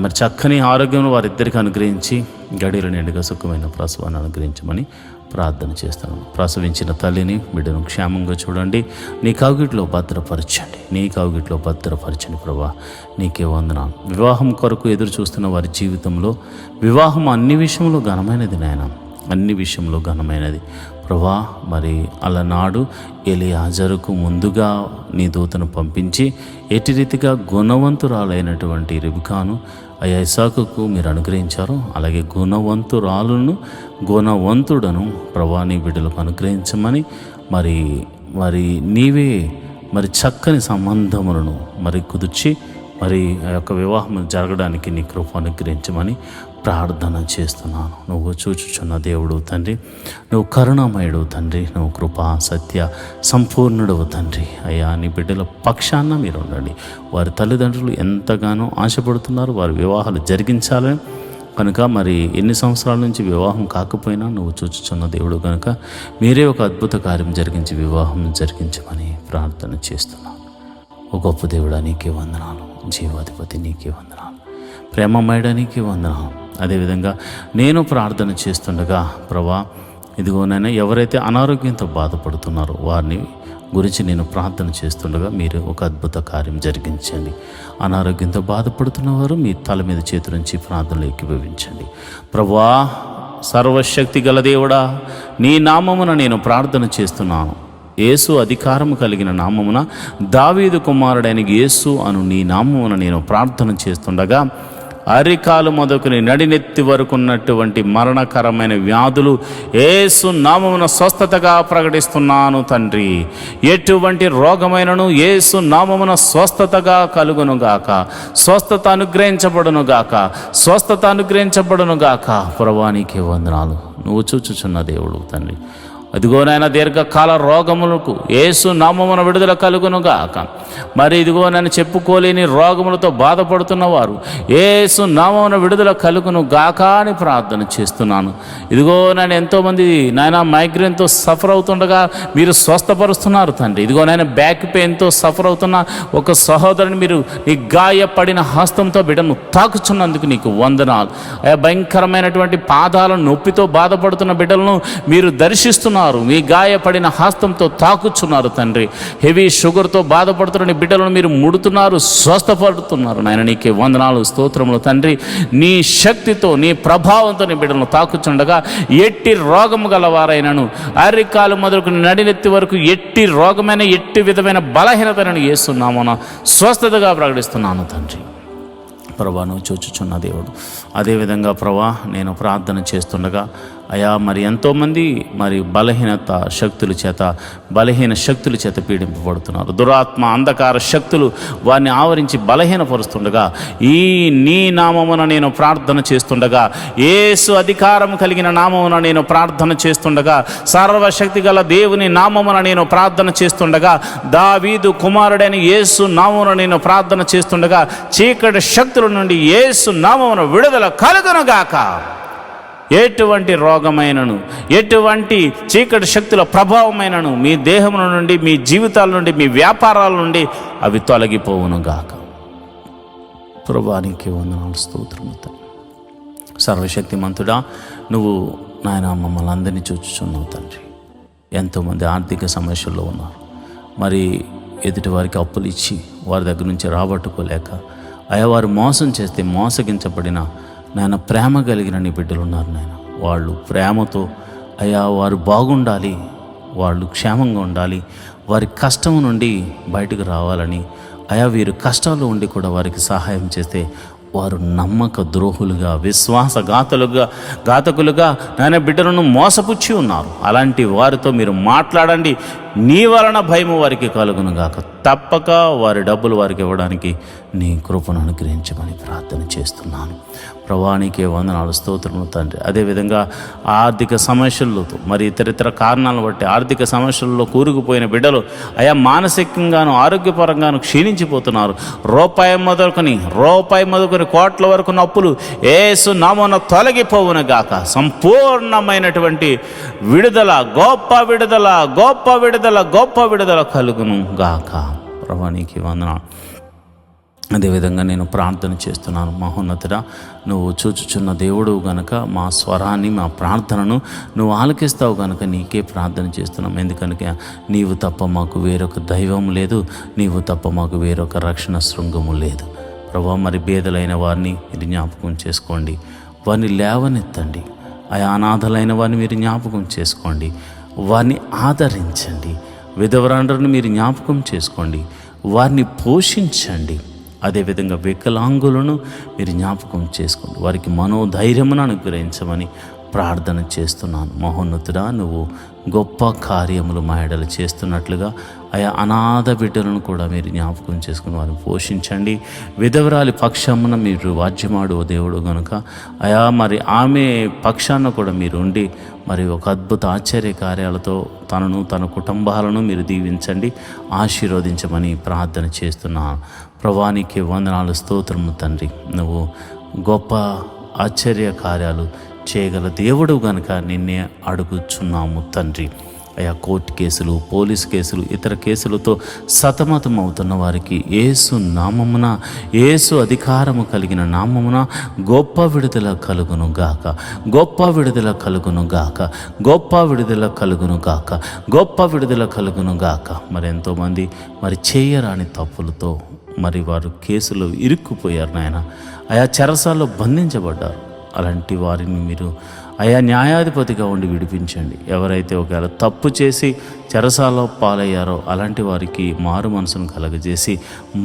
మరి చక్కని ఆరోగ్యం వారిద్దరికి అనుగ్రహించి గడియలు నిండుగా సుఖమైన ప్రసవాన్ని అనుగ్రహించమని ప్రార్థన చేస్తున్నాను. ప్రసవించిన తల్లిని బిడ్డను క్షేమంగా చూడండి. నీ కౌగిట్లో భద్రపరచండి ప్రభా. నీకే వందనాలు. వివాహం కొరకు ఎదురు చూస్తున్న వారి జీవితంలో వివాహం అన్ని విషయంలో ఘనమైనది నాయన, అన్ని విషయంలో ఘనమైనది ప్రభా. మరి అలనాడు ఎలియాజరుకు ముందుగా నీ దూతను పంపించి ఎట్టి రీతిగా గుణవంతురాలైనటువంటి రిబికాను అయ్యా ఇస్సాకుకు మీరు అనుగ్రహించారు, అలాగే గుణవంతుడను ప్రభా నీ బిడ్డలకు అనుగ్రహించమని మరి నీవే మరి చక్కని సంబంధములను మరి కుదిర్చి మరి ఆ యొక్క వివాహం జరగడానికి నీ కృప అనుగ్రహించమని ప్రార్థన చేస్తున్నాను. నువ్వు చూచుచున్న దేవుడు తండ్రి, నువ్వు కరుణామయుడు తండ్రి, నువ్వు కృపా సత్య సంపూర్ణుడవు తండ్రి. అయ్యా నీ బిడ్డల పక్షాన మీరు ఉండండి. వారి తల్లిదండ్రులు ఎంతగానో ఆశపడుతున్నారు వారి వివాహాలు జరిగించాలని కనుక మరి ఎన్ని సంవత్సరాల నుంచి వివాహం కాకపోయినా నువ్వు చూచుచున్న దేవుడు కనుక మీరే ఒక అద్భుత కార్యం జరిగించి వివాహం జరిగించమని ప్రార్థన చేస్తున్నాను. ఓ గొప్ప దేవుడా నీకే వందనాలు, జీవాధిపతి నీకే వందనాలు, ప్రేమమయుడా నీకే వందనాలు. అదేవిధంగా నేను ప్రార్థన చేస్తుండగా ప్రభా ఇదిగోనైనా ఎవరైతే అనారోగ్యంతో బాధపడుతున్నారో వారిని గురించి నేను ప్రార్థన చేస్తుండగా మీరు ఒక అద్భుత కార్యం జరిగించండి. అనారోగ్యంతో బాధపడుతున్న వారు మీ తల మీద చేతులుంచి ప్రార్థనలు ఏకీభవించండి. ప్రభువా, సర్వశక్తి గల దేవుడా, నీ నామమున నేను ప్రార్థన చేస్తున్నాను. యేసు అధికారము కలిగిన నామమున, దావీదు కుమారుడైన యేసు అను నీ నామమున నేను ప్రార్థన చేస్తుండగా అరికాలు మొదలుకొని నడినెత్తి వరకు ఉన్నటువంటి మరణకరమైన వ్యాధులు యేసు నామమున స్వస్థతగా ప్రకటిస్తున్నాను తండ్రి. ఎటువంటి రోగమైనను యేసు నామమున స్వస్థతగా కలుగునుగాక, స్వస్థత అనుగ్రహించబడునుగాక. ప్రభువానికి వందనాలు. నువ్వు చూచుచున్న దేవుడు తండ్రి. అదిగోనైనా దీర్ఘకాల రోగములకు యేసు నామమున విడుదల కలుగునుగాక. మరి ఇదిగో నన్ను చెప్పుకోలేని రోగములతో బాధపడుతున్న వారు యేసు నామమున విడుదల కలుగును గాక అని ప్రార్థన చేస్తున్నాను. ఇదిగో నేను ఎంతోమంది నాయన మైగ్రేన్తో సఫర్ అవుతుండగా మీరు స్వస్థపరుస్తున్నారు తండ్రి. ఇదిగో నాయన బ్యాక్ పెయిన్తో సఫర్ అవుతున్న ఒక సహోదరుని మీరు నీ గాయపడిన హస్తంతో బిడ్డను తాకుచున్నందుకు నీకు వందనాలు. భయంకరమైనటువంటి పాదాల నొప్పితో బాధపడుతున్న బిడ్డలను మీరు దర్శిస్తున్నారు, మీ గాయపడిన హస్తంతో తాకుచున్నారు తండ్రి. హెవీ షుగర్తో బాధపడుతున్న బిడ్డలను మీరు ముడుతున్నారు, స్వస్థపడుతున్నారు నాయన. నీకే వందనాలు, స్తోత్రములు తండ్రి. నీ శక్తితో నీ ప్రభావంతో నీ బిడ్డలను తాకుచుండగా ఎట్టి రోగము గలవారైనను అరికాలు మొదలుకు నడినెత్తి వరకు ఎట్టి రోగమైన ఎట్టి విధమైన బలహీనతను యేసునామమున స్వస్థతగా ప్రకటిస్తున్నాను తండ్రి. ప్రభా నువ్వు చూచుచున్న దేవుడు. అదేవిధంగా ప్రభా నేను ప్రార్థన చేస్తుండగా అయా మరి ఎంతోమంది మరి బలహీన శక్తుల చేత పీడింపబడుతున్నారు. దురాత్మ అంధకార శక్తులు వారిని ఆవరించి బలహీనపరుస్తుండగా ఈ నీ నామమున నేను ప్రార్థన చేస్తుండగా, యేసు అధికారం కలిగిన నామమున నేను ప్రార్థన చేస్తుండగా, సర్వశక్తి గల దేవుని నామమున నేను ప్రార్థన చేస్తుండగా, దావీదు కుమారుడైన యేసు నామమున నేను ప్రార్థన చేస్తుండగా చీకటి శక్తుల నుండి యేసు నామమున విడుదల కలుగునుగాక. ఎటువంటి రోగమైనను ఎటువంటి చీకటి శక్తుల ప్రభావమైనను మీ దేహముల నుండి, మీ జీవితాల నుండి, మీ వ్యాపారాల నుండి అవి తొలగిపోవునుగాక. ప్రభువానికి వందనాలు, స్తోత్రములు. సర్వశక్తిమంతుడా, నువ్వు నాయన మమ్మల్ని అందరినీ చూచుచున్నావు తండ్రి. ఎంతోమంది ఆర్థిక సమస్యల్లో ఉన్నారు. మరి ఎదుటి వారికి అప్పులు ఇచ్చి వారి దగ్గర నుంచి రాబట్టుకోలేక అయా వారు మోసం చేస్తే మోసగించబడిన నాయన ప్రేమ కలిగిన నీ బిడ్డలు ఉన్నారు నాయన. వాళ్ళు ప్రేమతో అయ్యా వారు బాగుండాలి, వాళ్ళు క్షేమంగా ఉండాలి, వారి కష్టం నుండి బయటకు రావాలని అయా వీరు కష్టాలు ఉండి కూడా వారికి సహాయం చేస్తే వారు నమ్మక ద్రోహులుగా, ఘాతకులుగా నాయన బిడ్డలను మోసపుచ్చి ఉన్నారు. అలాంటి వారితో మీరు మాట్లాడండి. నీ వలన భయము వారికి కలుగును గాక. తప్పక వారి డబ్బులు వారికి ఇవ్వడానికి నీ కృపను అనుగ్రహించమని ప్రార్థన చేస్తున్నాను. ప్రభువానికే వందనాలు, స్తోత్రములు తండ్రి. అదేవిధంగా ఆర్థిక సమస్యలతో మరి ఇతరితర కారణాలను బట్టి ఆర్థిక సమస్యల్లో కూరుకుపోయిన బిడ్డలు అయా మానసికంగాను ఆరోగ్యపరంగాను క్షీణించిపోతున్నారు. రూపాయి మొదలుకొని కోట్ల వరకు అప్పులు యేసు నామమున తొలగిపోవును గాక. సంపూర్ణమైనటువంటి విడుదల, గొప్ప విడుదల కలుగును గాక. ప్రభువానికి వందనాలు. అదేవిధంగా నేను ప్రార్థన చేస్తున్నాను. మహోన్నతుడా, నువ్వు చూచుచున్న దేవుడు గనక మా స్వరాన్ని, మా ప్రార్థనను నువ్వు ఆలకిస్తావు గనక నీకే ప్రార్థన చేస్తున్నాం. ఎందుకనక నీవు తప్ప మాకు వేరొక దైవం లేదు, నీవు తప్ప మాకు వేరొక రక్షణ శృంగము లేదు. ప్రభా, మరి బేదలైన వారిని మీరు జ్ఞాపకం చేసుకోండి, వారిని లేవనెత్తండి. అనాథలైన వారిని మీరు జ్ఞాపకం చేసుకోండి, వారిని ఆదరించండి. విధవరాండ్రను మీరు జ్ఞాపకం చేసుకోండి, వారిని పోషించండి. అదేవిధంగా వికలాంగులను మీరు జ్ఞాపకం చేసుకోండి, వారికి మనోధైర్యమును అనుగ్రహించమని ప్రార్థన చేస్తున్నాను. మహోన్నతుడా, నువ్వు గొప్ప కార్యములు మా ఎడల చేస్తున్నట్లుగా అనాథ బిడ్డలను కూడా మీరు జ్ఞాపకం చేసుకుని వారిని పోషించండి. విధవరాలి పక్షమున మీరు వాద్యమాడు దేవుడు గనుక మరి ఆమె పక్షాన కూడా మీరు ఉండి మరి ఒక అద్భుత ఆశ్చర్య కార్యాలతో తనను, తన కుటుంబాలను మీరు దీవించండి, ఆశీర్వదించమని ప్రార్థన చేస్తున్నాను. ప్రభువానికి వందనాలు, స్తోత్రము తండ్రి. నువ్వు గొప్ప ఆశ్చర్య కార్యాలు చేయగల దేవుడు గనుక నిన్నే అడుగుచున్నాము తండ్రి. కోర్టు కేసులు, పోలీసు కేసులు, ఇతర కేసులతో సతమతం అవుతున్న వారికి యేసు నామమున, యేసు అధికారము కలిగిన నామమున గొప్ప విడుదల కలుగును గాక, గొప్ప విడుదల కలుగును గాక, గొప్ప విడుదల కలుగును గాక, గొప్ప విడుదల కలుగును గాక. మరి ఎంతోమంది మరి చేయరాని తప్పులతో మరి వారు కేసులో ఇరుక్కుపోయారు నాయన. చెరసాల్లో బంధించబడ్డారు. అలాంటి వారిని మీరు న్యాయాధిపతిగా ఉండి విడిపించండి. ఎవరైతే ఒకవేళ తప్పు చేసి చెరసాలలో పాలయ్యారో అలాంటి వారికి మారు మనసును కలగజేసి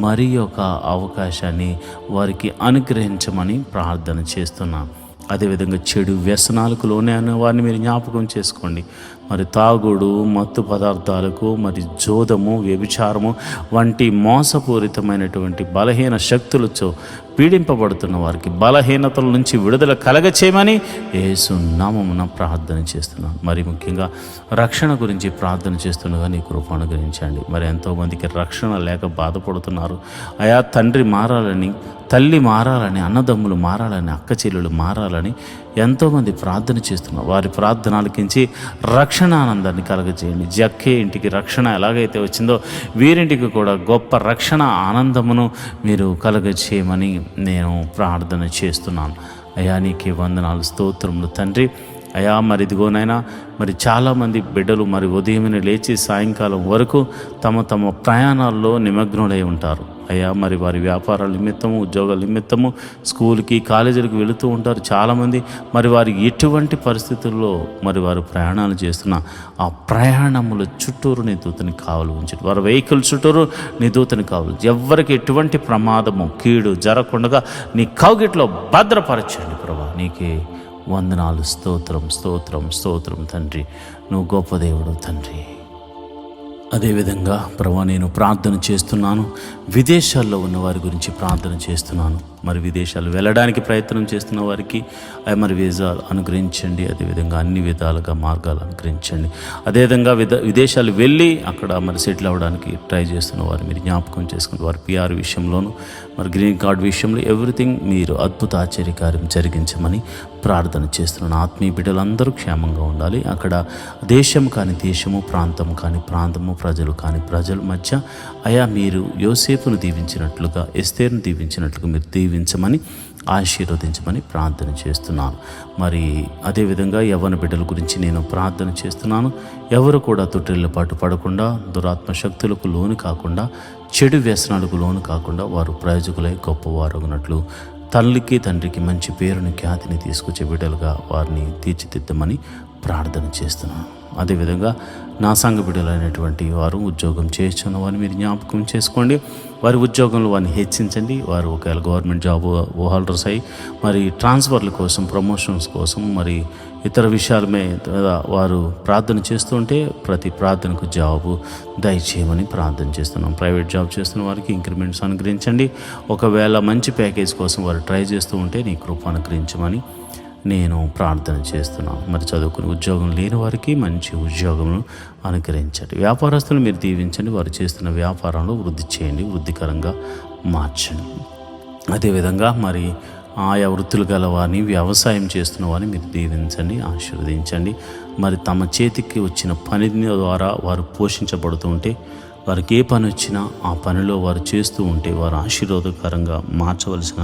మరి ఒక అవకాశాన్ని వారికి అనుగ్రహించమని ప్రార్థన చేస్తున్నాను. అదేవిధంగా చెడు వ్యసనాలకు లోనే అనే వారిని మీరు జ్ఞాపకం చేసుకోండి. మరి తాగుడు, మత్తు పదార్థాలకు, మరి జోదము, వ్యభిచారము వంటి మోసపూరితమైనటువంటి బలహీన శక్తులతో పీడింపబడుతున్న వారికి బలహీనతల నుంచి విడుదల కలగచేయమని యేసు నామమున ప్రార్థన చేస్తున్నాను. మరి ముఖ్యంగా రక్షణ గురించి ప్రార్థన చేస్తుండగా నీ కృప అనుగ్రహించండి. మరి ఎంతోమందికి రక్షణ లేక బాధపడుతున్నారు. అయా తండ్రి మారాలని, తల్లి మారాలని, అన్నదమ్ములు మారాలని, అక్క చెల్లెలు మారాలని ఎంతోమంది ప్రార్థన చేస్తున్నారు. వారి ప్రార్థన ఆలకించి రక్షణ ఆనందాన్ని కలగజేయండి. జక్కే ఇంటికి రక్షణ ఎలాగైతే వచ్చిందో వీరింటికి కూడా గొప్ప రక్షణ ఆనందమును మీరు కలగజేయమని నేను ప్రార్థన చేస్తున్నాను. అయా నీకే వందనాలు, స్తోత్రములు తండ్రి. అయా మరి ఇదిగోనైనా మరి చాలామంది బిడ్డలు మరి ఉదయమే లేచి సాయంకాలం వరకు తమ తమ ప్రయాణాల్లో నిమగ్నులై ఉంటారు. అయ్యా మరి వారి వ్యాపారాల నిమిత్తము, ఉద్యోగాల నిమిత్తము స్కూల్కి, కాలేజీలకు వెళుతూ ఉంటారు చాలామంది. మరి వారి ఎటువంటి పరిస్థితుల్లో మరి వారు ప్రయాణాలు చేస్తున్న ఆ ప్రయాణముల చుట్టూరు నీ దూతని కావలి ఉంచండి. వారి వెహికల్ చుట్టూరు నీ దూతని కావలి, ఎవరికి ఎటువంటి ప్రమాదము కీడు జరగకుండా నీ కౌగిట్లో భద్రపరచండి ప్రభా. నీకే వందనాలు, స్తోత్రం స్తోత్రం స్తోత్రం తండ్రి. నువ్వు గొప్ప దేవుడు తండ్రి. అదేవిధంగా ప్రభా నేను ప్రార్థన చేస్తున్నాను, విదేశాల్లో ఉన్న వారి గురించి ప్రార్థన చేస్తున్నాను. మరి విదేశాలు వెళ్ళడానికి ప్రయత్నం చేస్తున్న వారికి మరి వీసాలు అనుగ్రహించండి. అదేవిధంగా అన్ని విధాలుగా మార్గాలు అనుగ్రహించండి. అదేవిధంగా విదేశాలు వెళ్ళి అక్కడ మరి సెటిల్ అవ్వడానికి ట్రై చేస్తున్న వారు మీరు జ్ఞాపకం చేసుకుని వారి PR విషయంలోనూ మరి గ్రీన్ కార్డ్ విషయంలో ఎవ్రీథింగ్ మీరు అద్భుత ఆశ్చర్యకార్యం జరిగించమని ప్రార్థన చేస్తున్నాను. ఆత్మీయ బిడ్డలందరూ క్షేమంగా ఉండాలి. అక్కడ దేశం కాని దేశము, ప్రాంతం కాని ప్రాంతము, ప్రజలు కాని ప్రజల మధ్య అయా మీరు యోసేపును దీవించినట్లుగా, ఎస్తేరును దీవించినట్లుగా మీరు దీవించమని, ఆశీర్వదించమని ప్రార్థన చేస్తున్నాను. మరి అదేవిధంగా యవ్వన బిడ్డల గురించి నేను ప్రార్థన చేస్తున్నాను. ఎవరు కూడా తొట్టిల్లపాటు పడకుండా, దురాత్మ శక్తులకు లోను కాకుండా, చెడు వ్యసనాలకు లోను కాకుండా వారు ప్రయోజకులై గొప్పవారు అగినట్లు తల్లికి తండ్రికి మంచి పేరుని, ఖ్యాతిని తీసుకొచ్చే బిడ్డలుగా వారిని తీర్చిదిద్దమని ప్రార్థన చేస్తున్నాను. అదేవిధంగా నా సంఘ బిడ్డలైనటువంటి వారు ఉద్యోగం చేస్తున్న వారిని మీరు జ్ఞాపకం చేసుకోండి. వారి ఉద్యోగంలో వారిని హెచ్చించండి. వారు ఒకవేళ గవర్నమెంట్ జాబ్ హోల్డర్స్ అయ్యి మరి ట్రాన్స్ఫర్ల కోసం, ప్రమోషన్స్ కోసం, మరి ఇతర విషయాల మీద వారు ప్రార్థన చేస్తుంటే ప్రతి ప్రార్థనకు జవాబు దయచేయమని ప్రార్థన చేస్తున్నాం. ప్రైవేట్ జాబ్ చేస్తున్న వారికి ఇంక్రిమెంట్స్ అనుగ్రహించండి. ఒకవేళ మంచి ప్యాకేజ్ కోసం వారు ట్రై చేస్తూ ఉంటే నీ కృప అనుగ్రహించమని నేను ప్రార్థన చేస్తున్నాను. మరి చదువుకుని ఉద్యోగం లేని వారికి మంచి ఉద్యోగమును అనుగ్రహించండి. వ్యాపారస్తులు మీరు దీవించండి. వారు చేస్తున్న వ్యాపారంలో వృద్ధి చేయండి, వృద్ధికరంగా మార్చండి. అదేవిధంగా మరి ఆయా వృత్తులు గల వారిని, వ్యవసాయం చేస్తున్న వారిని మీరు దీవించండి, ఆశీర్వదించండి. మరి తమ చేతికి వచ్చిన పని ద్వారా వారు పోషించబడుతూ ఉంటే, వారికి ఏ పని వచ్చినా ఆ పనిలో వారు చేస్తూ ఉంటే వారు ఆశీర్వాదకరంగా మార్చవలసిన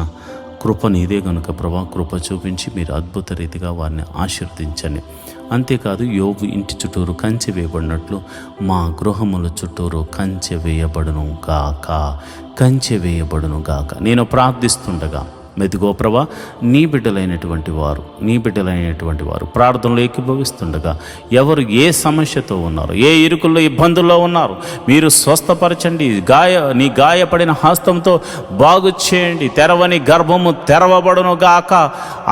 కృప నీదే కనుక ప్రభా, కృప చూపించి మీరు అద్భుత రీతిగా వారిని ఆశీర్వదించండి. అంతేకాదు యోబు ఇంటి చుట్టూరు కంచె వేయబడినట్లు మా గృహముల చుట్టూరు కంచె వేయబడును గాక, కంచె వేయబడును గాక. నేను ప్రార్థిస్తుండగా మెదిగో ప్రభా, నీ బిడ్డలైనటువంటి వారు ప్రార్థనలో ఏకీభవిస్తుండగా ఎవరు ఏ సమస్యతో ఉన్నారు, ఏ ఇరుకుల్లో ఇబ్బందుల్లో ఉన్నారు మీరు స్వస్థపరచండి. నీ గాయపడిన హస్తంతో బాగు చేయండి. తెరవని గర్భము తెరవబడును గాక.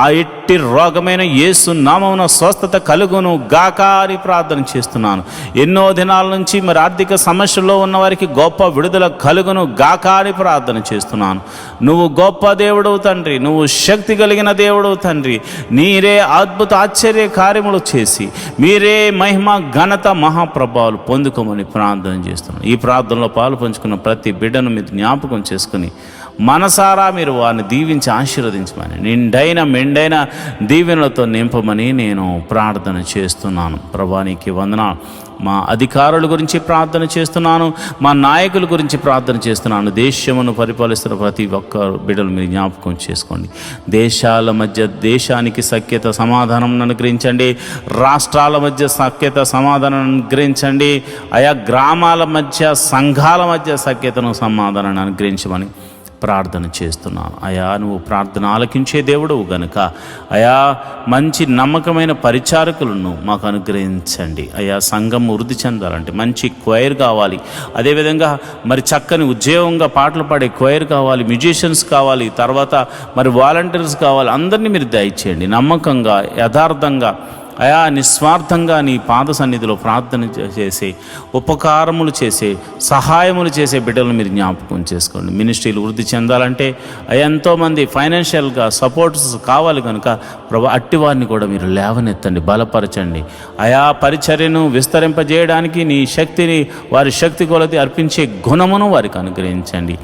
ఆ ఎట్టి రోగమైన యేసు నామమున స్వస్థత కలుగును గాక అని ప్రార్థన చేస్తున్నాను. ఎన్నో దినాల నుంచి మరి ఆర్థిక సమస్యల్లో ఉన్న వారికి గొప్ప విడుదల కలుగును గాక అని ప్రార్థన చేస్తున్నాను. నువ్వు గొప్ప దేవుడు తండ్రి, నువ్వు శక్తి కలిగిన దేవుడు తండ్రి. నీరే అద్భుత ఆశ్చర్య కార్యములు చేసి మీరే మహిమ, ఘనత, మహాప్రభావాలు పొందుకోమని ప్రార్థన చేస్తున్నాను. ఈ ప్రార్థనలో పాలు పంచుకున్న ప్రతి బిడ్డను మీరు జ్ఞాపకం చేసుకుని మనసారా మీరు వారిని దీవించి ఆశీర్వదించమని, నిండైన మెండైన దీవెనలతో నింపమని నేను ప్రార్థన చేస్తున్నాను. ప్రభానికి వందనాలు. మా అధికారుల గురించి ప్రార్థన చేస్తున్నాను, మా నాయకుల గురించి ప్రార్థన చేస్తున్నాను. దేశమును పరిపాలిస్తున్న ప్రతి ఒక్క బిడ్డలు మీరు జ్ఞాపకం చేసుకోండి. దేశాల మధ్య దేశానికి సఖ్యత, సమాధానం అనుగ్రహించండి. రాష్ట్రాల మధ్య సఖ్యత, సమాధానం అనుగ్రహించండి. ఆయా గ్రామాల మధ్య, సంఘాల మధ్య సఖ్యతను, సమాధానాన్ని అనుగ్రహించమని ప్రార్థన చేస్తున్నాను. అయా నువ్వు ప్రార్థన ఆలకించే దేవుడు గనుక అయా మంచి నమ్మకమైన పరిచారకులను మాకు అనుగ్రహించండి. అయా సంఘం వృద్ధి చెందాలంటే మంచి క్వైర్ కావాలి. అదేవిధంగా మరి చక్కని ఉద్యోగంగా పాటలు పాడే క్వైర్ కావాలి, మ్యూజిషియన్స్ కావాలి, తర్వాత మరి వాలంటీర్స్ కావాలి. అందరినీ మీరు దయచేయండి. నమ్మకంగా, యథార్థంగా అయా నిస్వార్థంగా నీ పాద సన్నిధిలో ప్రార్థన చేసే, ఉపకారములు చేసే, సహాయములు చేసే బిడ్డలను మీరు జ్ఞాపకం చేసుకోండి. మినిస్ట్రీలు వృద్ధి చెందాలంటే ఎంతోమంది ఫైనాన్షియల్గా సపోర్ట్స్ కావాలి కనుక ప్రభు అట్టి వారిని కూడా మీరు లేవనెత్తండి, బలపరచండి. అయా పరిచర్యను విస్తరింపజేయడానికి నీ శక్తిని, వారి శక్తి కొలది అర్పించే గుణమును వారికి అనుగ్రహించండి.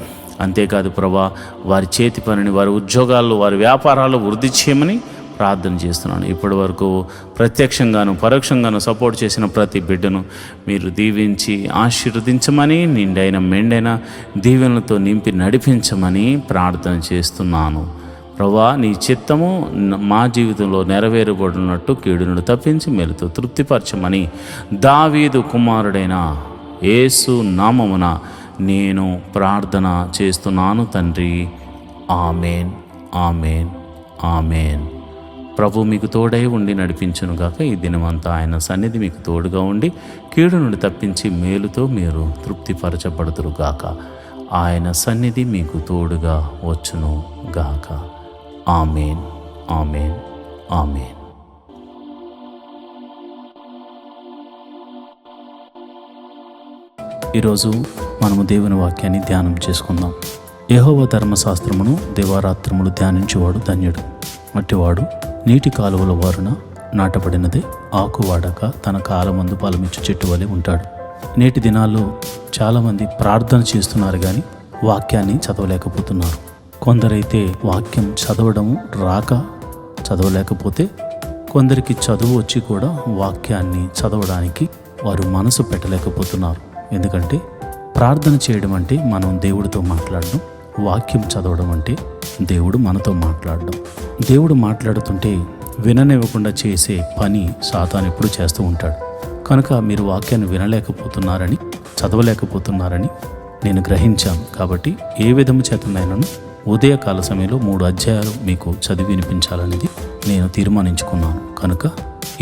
అంతేకాదు ప్రభా, వారి చేతి పనిని, వారి ఉద్యోగాల్లో, వారి వ్యాపారాలు వృద్ధి చేయమని ప్రార్థన చేస్తున్నాను. ఇప్పటి వరకు ప్రత్యక్షంగాను పరోక్షంగాను సపోర్ట్ చేసిన ప్రతి బిడ్డను మీరు దీవించి ఆశీర్వదించమని, నిండైన మెండైన దీవెనలతో నింపి నడిపించమని ప్రార్థన చేస్తున్నాను. ప్రభా, నీ చిత్తము మా జీవితంలో నెరవేరబడినట్టు కీడు నుండి తప్పించి మేలుతో తృప్తిపరచమని దావీదు కుమారుడైన యేసు నామమున నేను ప్రార్థన చేస్తున్నాను తండ్రి. Amen, amen, amen. ప్రభు మీకు తోడై ఉండి నడిపించునుగాక. ఈ దినమంతా ఆయన సన్నిధి మీకు తోడుగా ఉండి కీడు నుండి తప్పించి మేలుతో మీరు తృప్తిపరచబడుతురుగాక. ఆయన సన్నిధి మీకు తోడుగా వచ్చును గాక. Amen, amen, amen. ఈరోజు మనము దేవుని వాక్యాన్ని ధ్యానం చేసుకుందాం. యెహోవా ధర్మశాస్త్రమును దివారాత్రములు ధ్యానించేవాడు ధన్యుడు. అట్టివాడు నీటి కాలువల వారున నాటబడినదే, ఆకు వాడక తన కాలమందు ఫలమిచ్చు చెట్టు వలె ఉంటాడు. నేటి దినాల్లో చాలామంది ప్రార్థన చేస్తున్నారు కానీ వాక్యాన్ని చదవలేకపోతున్నారు. కొందరైతే వాక్యం చదవడము రాక చదవలేకపోతే, కొందరికి చదువు వచ్చి కూడా వాక్యాన్ని చదవడానికి వారు మనసు పెట్టలేకపోతున్నారు. ఎందుకంటే ప్రార్థన చేయడం అంటే మనం దేవుడితో మాట్లాడడం, వాక్యం చదవడం అంటే దేవుడు మనతో మాట్లాడడం. దేవుడు మాట్లాడుతుంటే విననివ్వకుండా చేసే పని సాతాను ఎప్పుడు చేస్తూ ఉంటాడు. కనుక మీరు వాక్యాన్ని వినలేకపోతున్నారని, చదవలేకపోతున్నారని నేను గ్రహించాను. కాబట్టి ఏ విధము చేతనైనాను ఉదయకాల సమయంలో 3 అధ్యాయాలు మీకు చదివి వినిపించాలనేది నేను తీర్మానించుకున్నాను. కనుక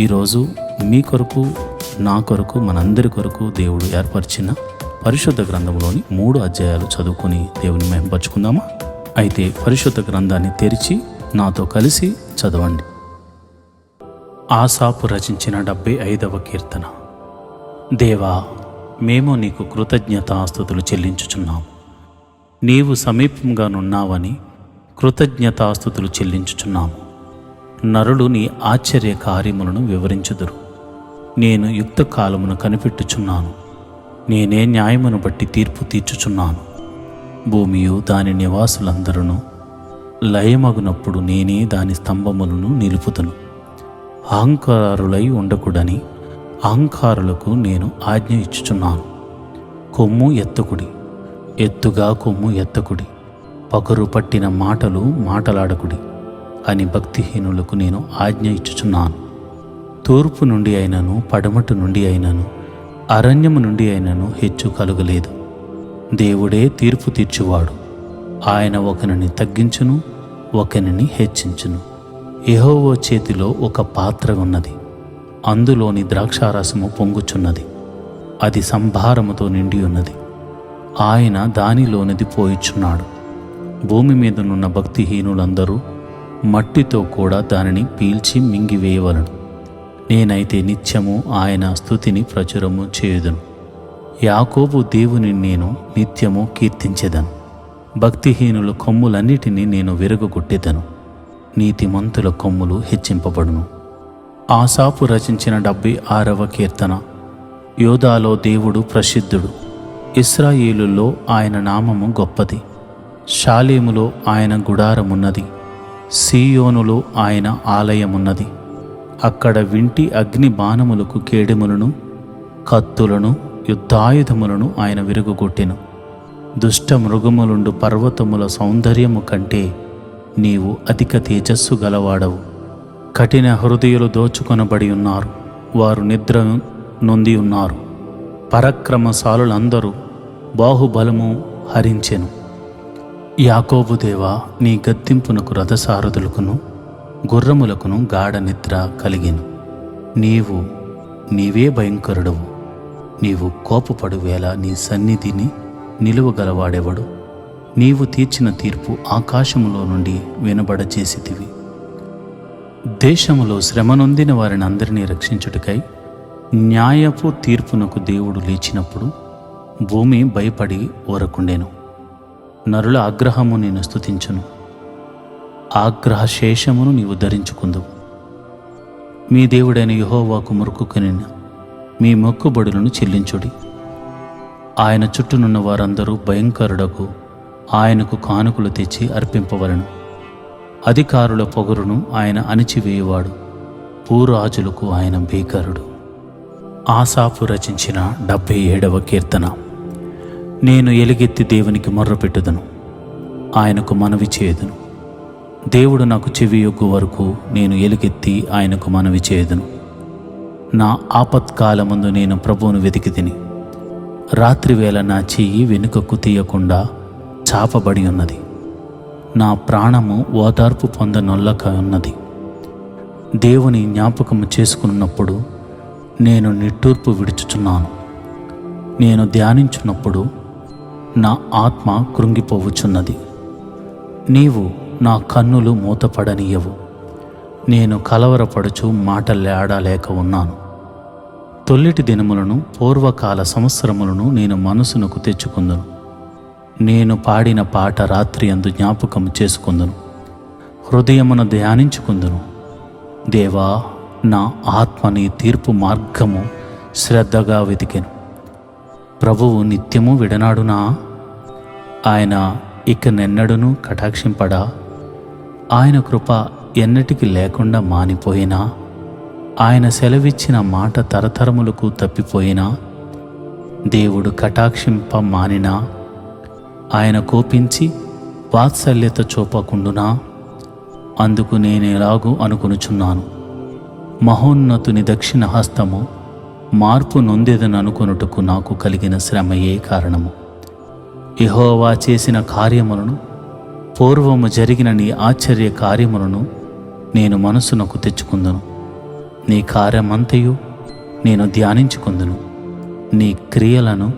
ఈరోజు మీ కొరకు, నా కొరకు, మనందరి కొరకు దేవుడు ఏర్పరిచిన పరిశుద్ధ గ్రంథంలోని 3 అధ్యాయాలు చదువుకొని దేవుని మహిమపరచుకుందామా? అయితే పరిశుద్ధ గ్రంథాన్ని తెరిచి నాతో కలిసి చదవండి. ఆసాపు రచించిన 75వ కీర్తన. దేవా, మేము నీకు కృతజ్ఞతాస్తుతులు చెల్లించుచున్నాము. నీవు సమీపంగానున్నావని కృతజ్ఞతాస్తుతులు చెల్లించుచున్నాము. నరులు నీ ఆశ్చర్య కార్యములను వివరించుదురు. నేను యుక్త కాలమును కనిపెట్టుచున్నాను. నేనే న్యాయమును బట్టి తీర్పు తీర్చుచున్నాను. భూమియు దాని నివాసులందరూ లయమగునప్పుడు నేనే దాని స్తంభములను నిలుపుతును. అహంకారులై ఉండకూడని అహంకారులకు నేను ఆజ్ఞ ఇచ్చుచున్నాను. కొమ్ము ఎత్తకుడి, ఎత్తుగా కొమ్ము ఎత్తకుడి, పకరు పట్టిన మాటలు మాటలాడకుడి అని భక్తిహీనులకు నేను ఆజ్ఞ ఇచ్చుచున్నాను. తూర్పు నుండి అయినను, పడమటి నుండి అయినను, అరణ్యము నుండి అయినను హెచ్చు కలుగలేదు. దేవుడే తీర్పు తీర్చువాడు. ఆయన ఒకనిని తగ్గించును, ఒకనిని హెచ్చించును. యెహోవా చేతిలో ఒక పాత్ర ఉన్నది, అందులోని ద్రాక్షారసము పొంగుచున్నది. అది సంభారముతో నిండి ఉన్నది. ఆయన దానిలోనిది పోయిచున్నాడు. భూమి మీదనున్న భక్తిహీనులందరూ మట్టితో కూడా దానిని పీల్చి మింగివేయవలను. నేనైతే నిత్యము ఆయన స్తుతిని ప్రచురము చేయుదును. యాకోబు దేవుని నేను నిత్యము కీర్తించెదను. భక్తిహీనుల కొమ్ములన్నిటినీ నేను విరగొట్టెదను. నీతిమంతుల కొమ్ములు హెచ్చింపబడును. ఆసాపు రచించిన 76వ కీర్తన. యోదాలో దేవుడు ప్రసిద్ధుడు. ఇశ్రాయేలులో ఆయన నామము గొప్పది. షాలేములో ఆయన గుడారమున్నది. సీయోనులో ఆయన ఆలయమున్నది. అక్కడ వింటి అగ్ని బాణములకు కేడెములను, కత్తులను, యుద్ధాయుధములను ఆయన విరుగుగొట్టెను. దుష్ట మృగములుండు పర్వతముల సౌందర్యము కంటే నీవు అధిక తేజస్సు గలవాడవు. కఠిన హృదయులు దోచుకొనబడి ఉన్నారు, వారు నిద్ర నొంది ఉన్నారు. పరాక్రమశాలులందరూ బాహుబలము హరించెను. యాకోబు దేవా, నీ గద్దింపునకు రథసారథులకును గుర్రములకును గాఢ నిద్ర కలిగెను. నీవే భయంకరుడవు. నీవు కోపపడు వేళ నీ సన్నిధిని నిలువగలవాడెవడు? నీవు తీర్చిన తీర్పు ఆకాశములో నుండి వినబడచేసితివి. దేశములో శ్రమనొందిన వారిని అందరినీ రక్షించుటకై న్యాయపు తీర్పునకు దేవుడు లేచినప్పుడు భూమి భయపడి ఊరకుండెను. నరుల ఆగ్రహము నేను స్తుతించును, ఆగ్రహ శేషమును నీవు ధరించుకుందువు. మీ దేవుడైన యెహోవాకు మొక్కుకొనిన మీ మొక్కుబడులను చెల్లించుడి. ఆయన చుట్టూనున్న వారందరూ భయంకరుడకు ఆయనకు కానుకలు తెచ్చి అర్పింపవలను. అధికారుల పొగరును ఆయన అణిచివేయువాడు, భూరాజులకు ఆయన భీకరుడు. ఆసాపు రచించిన 77వ కీర్తన. నేను ఎలుగెత్తి దేవునికి మొర్రపెట్టుదును, ఆయనకు మనవి చేయుదును. దేవుడు నాకు చెవియొగ్గు వరకు నేను ఎలుగెత్తి ఆయనకు మనవి చేయుదును. నా ఆపత్కాలమందు నేను ప్రభువును వెతికి తిని, రాత్రివేళ నా చెయ్యి వెనుకకు తీయకుండా చాపబడి ఉన్నది. నా ప్రాణము ఓదార్పు పొందనొల్లక ఉన్నది. దేవుని జ్ఞాపకము చేసుకున్నప్పుడు నేను నిట్టూర్పు విడుచుచున్నాను. నేను ధ్యానించున్నప్పుడు నా ఆత్మ కృంగిపోవుచున్నది. నీవు నా కన్నులు మూతపడనీయవు. నేను కలవరపడుచు మాటలాడలేక ఉన్నాను. తొల్లిటి దినములను పూర్వకాల సంవత్సరములను నేను మనసునకు తెచ్చుకుందును. నేను పాడిన పాట రాత్రి అందు జ్ఞాపకము చేసుకుందును, హృదయమున ధ్యానించుకుందును. దేవా, నా ఆత్మ నీ తీర్పు మార్గము శ్రద్ధగా వెతికెను. ప్రభువు నిత్యము విడనాడునా? ఆయన ఇక నెన్నడును కటాక్షింపడా? ఆయన కృప ఎన్నటికి లేకుండా మానిపోయినా, ఆయన సెలవిచ్చిన మాట తరతరములకు తప్పిపోయినా, దేవుడు కటాక్షింప మానినా, ఆయన కోపించి వాత్సల్యత చూపకుండునా? అందుకు నేనేలాగూ అనుకొనుచున్నాను, మహోన్నతుని దక్షిణ హస్తము మార్పు నొందేదననుకొనుటకు నాకు కలిగిన శ్రమయే కారణము. యెహోవా చేసిన కార్యములను, పూర్వము జరిగిన నీ ఆశ్చర్య కార్యములను నేను మనసునకు తెచ్చుకుందును. నీ కార్యమంతయు నేను ధ్యానించుకుందును, నీ క్రియలను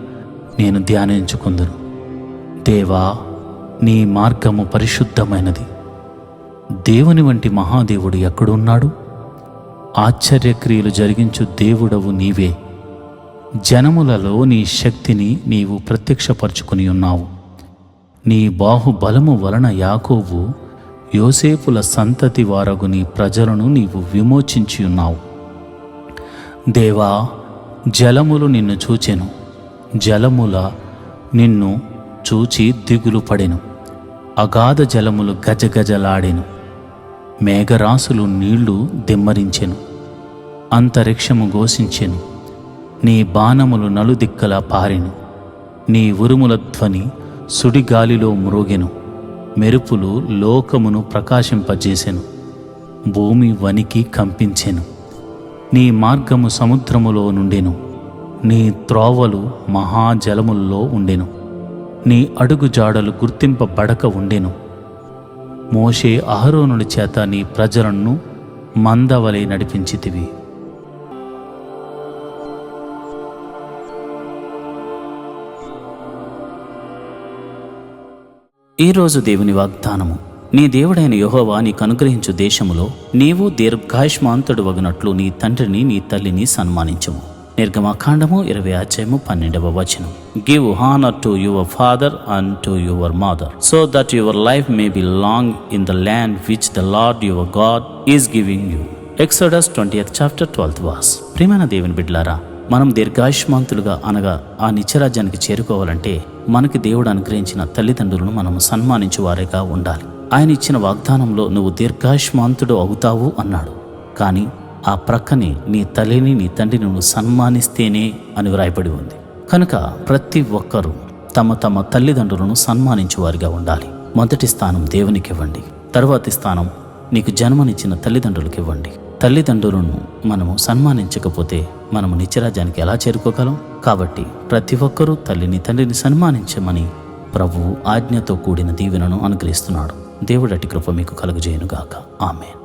నేను ధ్యానించుకుందును. దేవా, నీ మార్గము పరిశుద్ధమైనది. దేవుని వంటి మహాదేవుడు ఎక్కడున్నాడు? ఆశ్చర్యక్రియలు జరిగించు దేవుడవు నీవే. జనములలో నీ శక్తిని నీవు ప్రత్యక్షపరచుకుని ఉన్నావు. నీ బాహుబలము వలన యాకోబు, యోసేపుల సంతతి వారగు నీ ప్రజలను నీవు విమోచించి ఉన్నావు. దేవా, జలములు నిన్ను చూచెను, జలముల నిన్ను చూచి దిగులు పడెను. అగాధ జలములు గజగజలాడెను, మేఘరాశులు నీళ్లు దిమ్మరించెను, అంతరిక్షము ఘోషించెను. నీ బాణములు నలుదిక్కలా పారెను, నీ ఉరుముల ధ్వని సుడిగాలిలో మ్రోగెను. మెరుపులు లోకమును ప్రకాశింపజేసెను, భూమి వనికి కంపించెను. నీ మార్గము సముద్రములో నుండెను, నీ త్రోవలు మహాజలముల్లో ఉండెను. నీ అడుగు జాడలు గుర్తింపబడక ఉండెను. మోషే అహరోనుల చేత నీ ప్రజలను మందవలె నడిపించితివి. ఈరోజు దేవుని వాగ్దానము. నీ దేవుడైన యెహోవా నీకు అనుగ్రహించు దేశములో నీవు దీర్ఘాయుష్మాంతుడు వగునట్లు నీ తండ్రిని నీ తల్లిని సన్మానించుము. నిర్గమకాండము 20:12. Give honor to your father and to your mother, so that your life may be long in the land which the Lord your God is giving you. Exodus 20:12. ప్రియమైన దేవుని బిడ్డలారా, మనం దీర్ఘాయుష్మాంతులుగా అనగా ఆ నిత్యరాజ్యానికి చేరుకోవాలంటే మనకి దేవుడు అనుగ్రహించిన తల్లిదండ్రులను మనం సన్మానించువారేగా ఉండాలి. ఆయన ఇచ్చిన వాగ్దానంలో నువ్వు దీర్ఘాయుష్మాంతుడు అవుతావు అన్నాడు. కానీ ఆ ప్రక్కనే నీ తల్లిని నీ తండ్రిని నువ్వు సన్మానిస్తేనే అని వ్రాయబడి ఉంది. కనుక ప్రతి ఒక్కరూ తమ తమ తల్లిదండ్రులను సన్మానించువారిగా ఉండాలి. మొదటి స్థానం దేవునికి ఇవ్వండి, తరువాతి స్థానం నీకు జన్మనిచ్చిన తల్లిదండ్రులకు ఇవ్వండి. తల్లిదండ్రులను మనము సన్మానించకపోతే మనము నిత్యరాజ్యానికి ఎలా చేరుకోగలం? కాబట్టి ప్రతి ఒక్కరూ తల్లిని తండ్రిని సన్మానించమని ప్రభువు ఆజ్ఞతో కూడిన దీవెనను అనుగ్రహిస్తున్నాడు. దేవుడి అట్టి కృప మీకు కలుగజేయునుగాక. ఆమేన్.